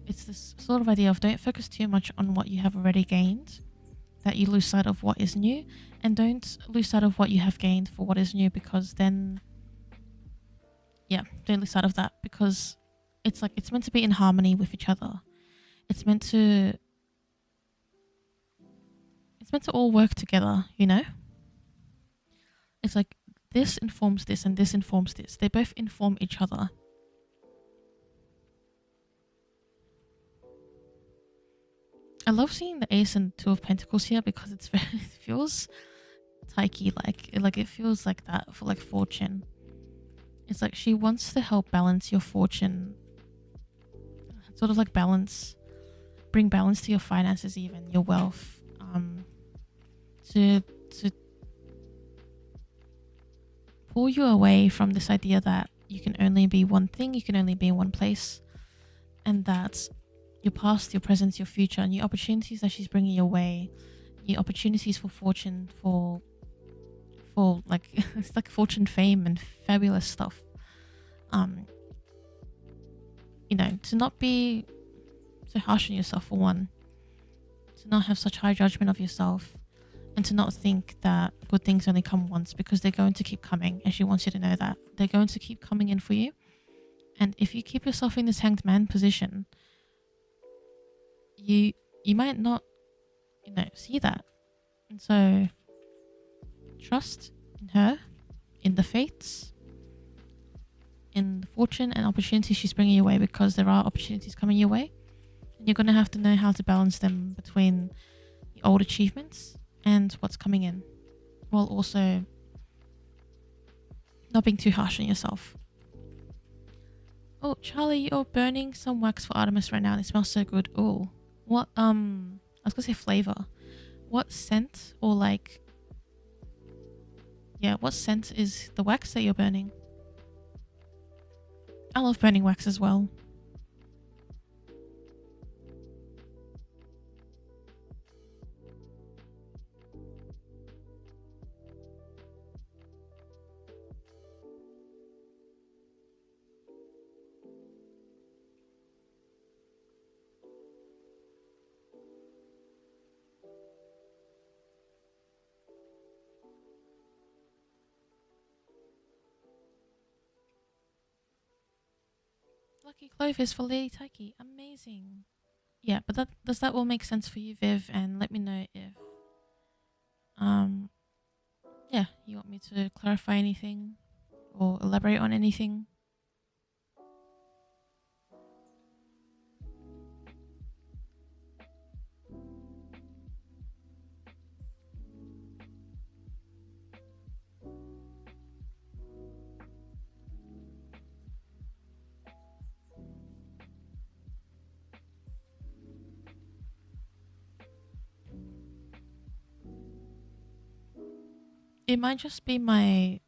it's this sort of idea of don't focus too much on what you have already gained, that you lose sight of what is new, and don't lose sight of what you have gained for what is new, because then don't lose sight of that, because it's like it's meant to be in harmony with each other. It's meant to all work together, It's like this informs this and this informs this. They both inform each other. I love seeing the Ace and Two of Pentacles here because it feels Taiki like it feels like that for like fortune. It's like she wants to help balance your fortune, sort of like bring balance to your finances, even your wealth, to pull you away from this idea that you can only be one thing, you can only be in one place, and that your past, your present, your future, new opportunities that she's bringing your way, new opportunities for fortune, for like it's like fortune, fame, and fabulous stuff. To not be so harsh on yourself, for one, to not have such high judgment of yourself, and to not think that good things only come once, because they're going to keep coming, and she wants you to know that they're going to keep coming in for you. And if you keep yourself in this hanged man position, you might not see that. And so trust in her, in the fates, in the fortune and opportunities she's bringing your way, because there are opportunities coming your way. And you're going to have to know how to balance them between the old achievements and what's coming in, while also not being too harsh on yourself. Oh, Charlie, you're burning some wax for Artemis right now and it smells so good. Oh, what, I was gonna say flavor. What scent, or like, yeah, what scent is the wax that you're burning? I love burning wax as well. Lucky clovers for Lady Taiki. Amazing. Yeah, but does that all make sense for you, Viv? And let me know if um yeah, you want me to clarify anything or elaborate on anything. It might just be my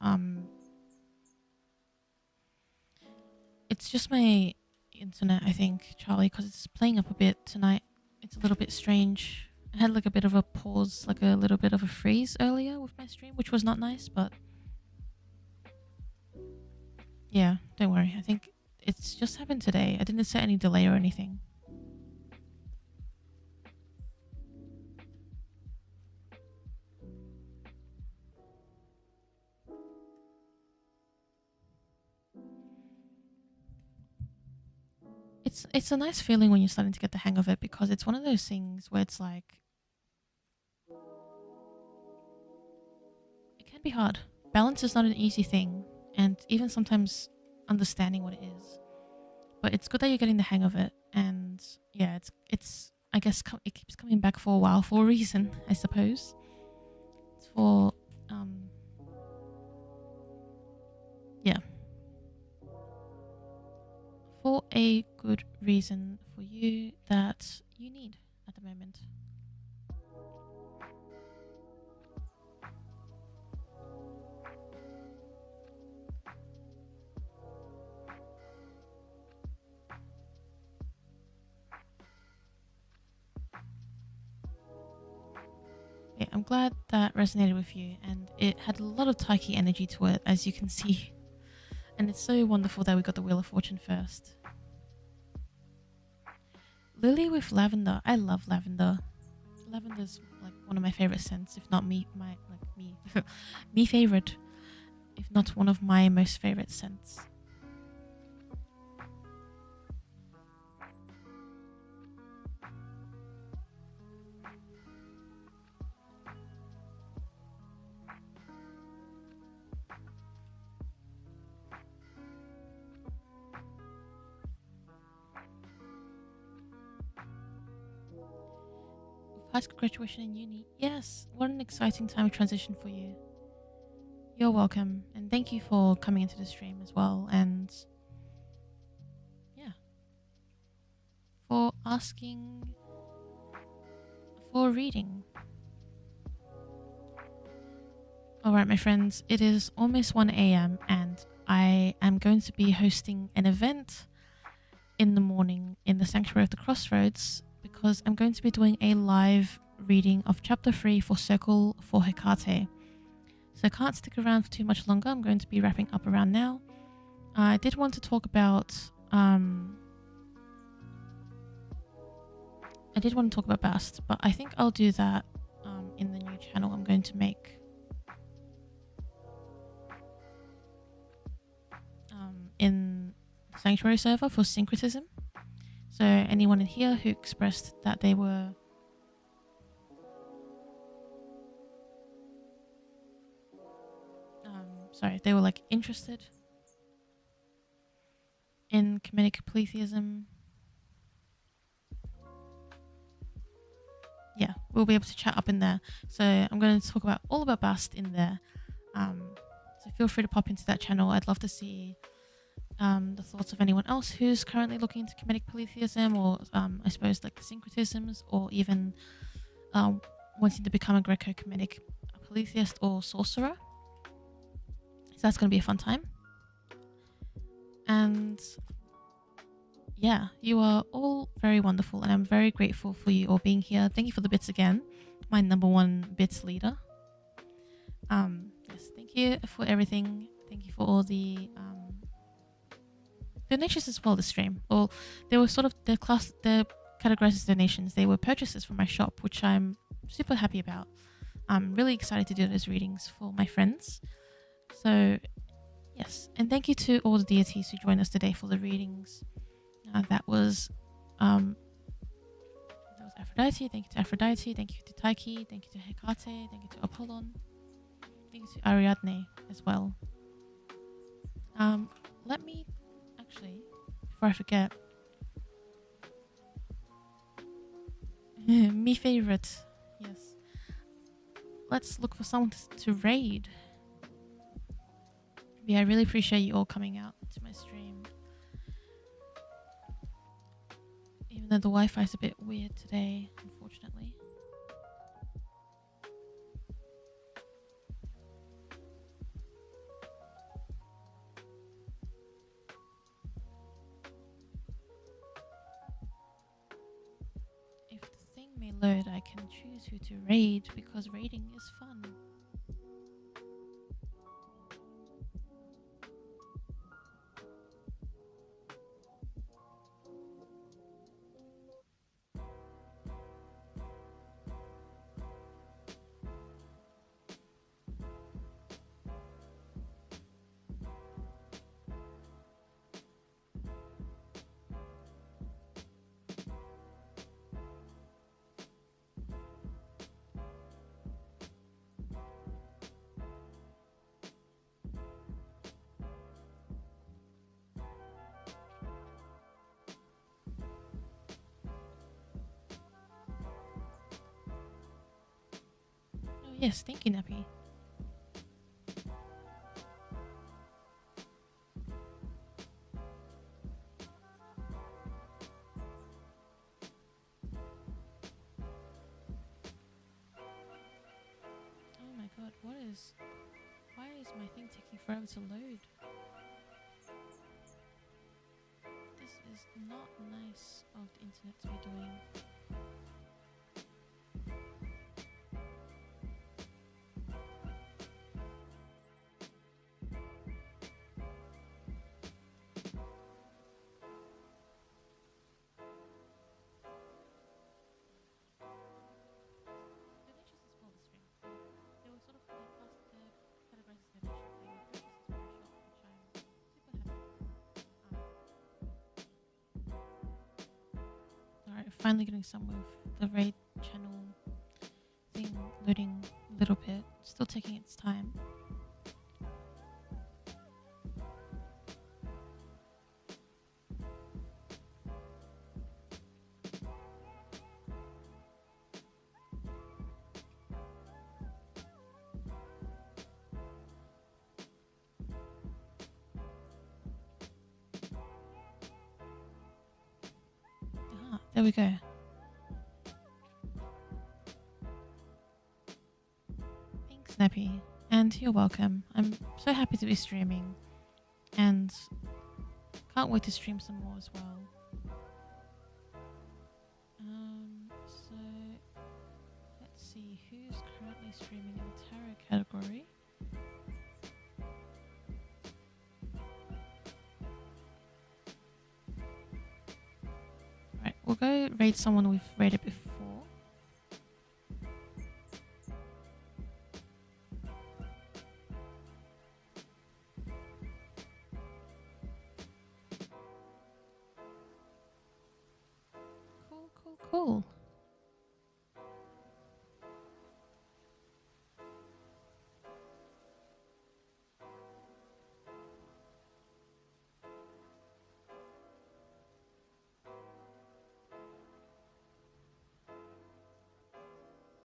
it's just my internet, I think, Charlie, because it's playing up a bit tonight. It's a little bit strange. I had like a bit of a pause, like a little bit of a freeze earlier with my stream, which was not nice, but yeah, don't worry. I think it's just happened today. I didn't set any delay or anything. It's a nice feeling when you're starting to get the hang of it, because it's one of those things where it's like it can be hard. Balance is not an easy thing, and even sometimes understanding what it is. But it's good that you're getting the hang of it, and yeah, it's I guess it keeps coming back for a while for a reason, I suppose. It's for yeah, for a good reason for you that you need at the moment. Yeah, I'm glad that resonated with you, and it had a lot of Taiki energy to it, as you can see. And it's so wonderful that we got the Wheel of Fortune first. Lily with lavender. I love lavender. Lavender's like one of my favorite scents, if not me me favorite, if not one of my most favorite scents. High school graduation in uni. Yes, what an exciting time of transition for you. You're welcome, and thank you for coming into the stream as well, and yeah, for asking for reading. Alright, my friends, it is almost 1 a.m. and I am going to be hosting an event in the morning in the Sanctuary of the Crossroads, because I'm going to be doing a live reading of Chapter 3 for Circle for Hecate. So I can't stick around for too much longer. I'm going to be wrapping up around now. I did want to talk about Bast, but I think I'll do that in the new channel I'm going to make. In the Sanctuary server for syncretism. So anyone in here who expressed that they were they were like interested in comedic polytheism, yeah, we'll be able to chat up in there. So I'm going to talk about all about Bast in there. So feel free to pop into that channel. I'd love to see the thoughts of anyone else who's currently looking into comedic polytheism, or I suppose like the syncretisms, or even wanting to become a Greco-Comedic polytheist or sorcerer. So that's going to be a fun time. And yeah, you are all very wonderful, and I'm very grateful for you all being here. Thank you for the bits again, my #1 bits leader. Yes, thank you for everything. Thank you for all the donations as well. The stream, well, they were sort of the categorized as donations. They were purchases from my shop, which I'm super happy about. I'm really excited to do those readings for my friends. So yes, and thank you to all the deities who joined us today for the readings. That was Aphrodite. Thank you to Aphrodite. Thank you to Taiki. Thank you to Hecate. Thank you to Apollon. Thank you to Ariadne as well. Let me actually, before I forget, me favorite. Yes. Let's look for someone to raid. Yeah, I really appreciate you all coming out to my stream. Even though the Wi-Fi is a bit weird today, unfortunately. If the thing may load, I can choose who to raid, because raiding is fun. Oh yes, thank you, Nappy. Oh my god, why is my thing taking forever to load? This is not nice of the internet to be doing. Alright, finally getting some with the raid channel thing loading a little bit. Still taking its time. There we go. Thanks, Nappy. And you're welcome. I'm so happy to be streaming. And can't wait to stream some more as well. So let's see who's currently streaming in the tarot category. Right, we'll go raid someone we've raided before. Cool.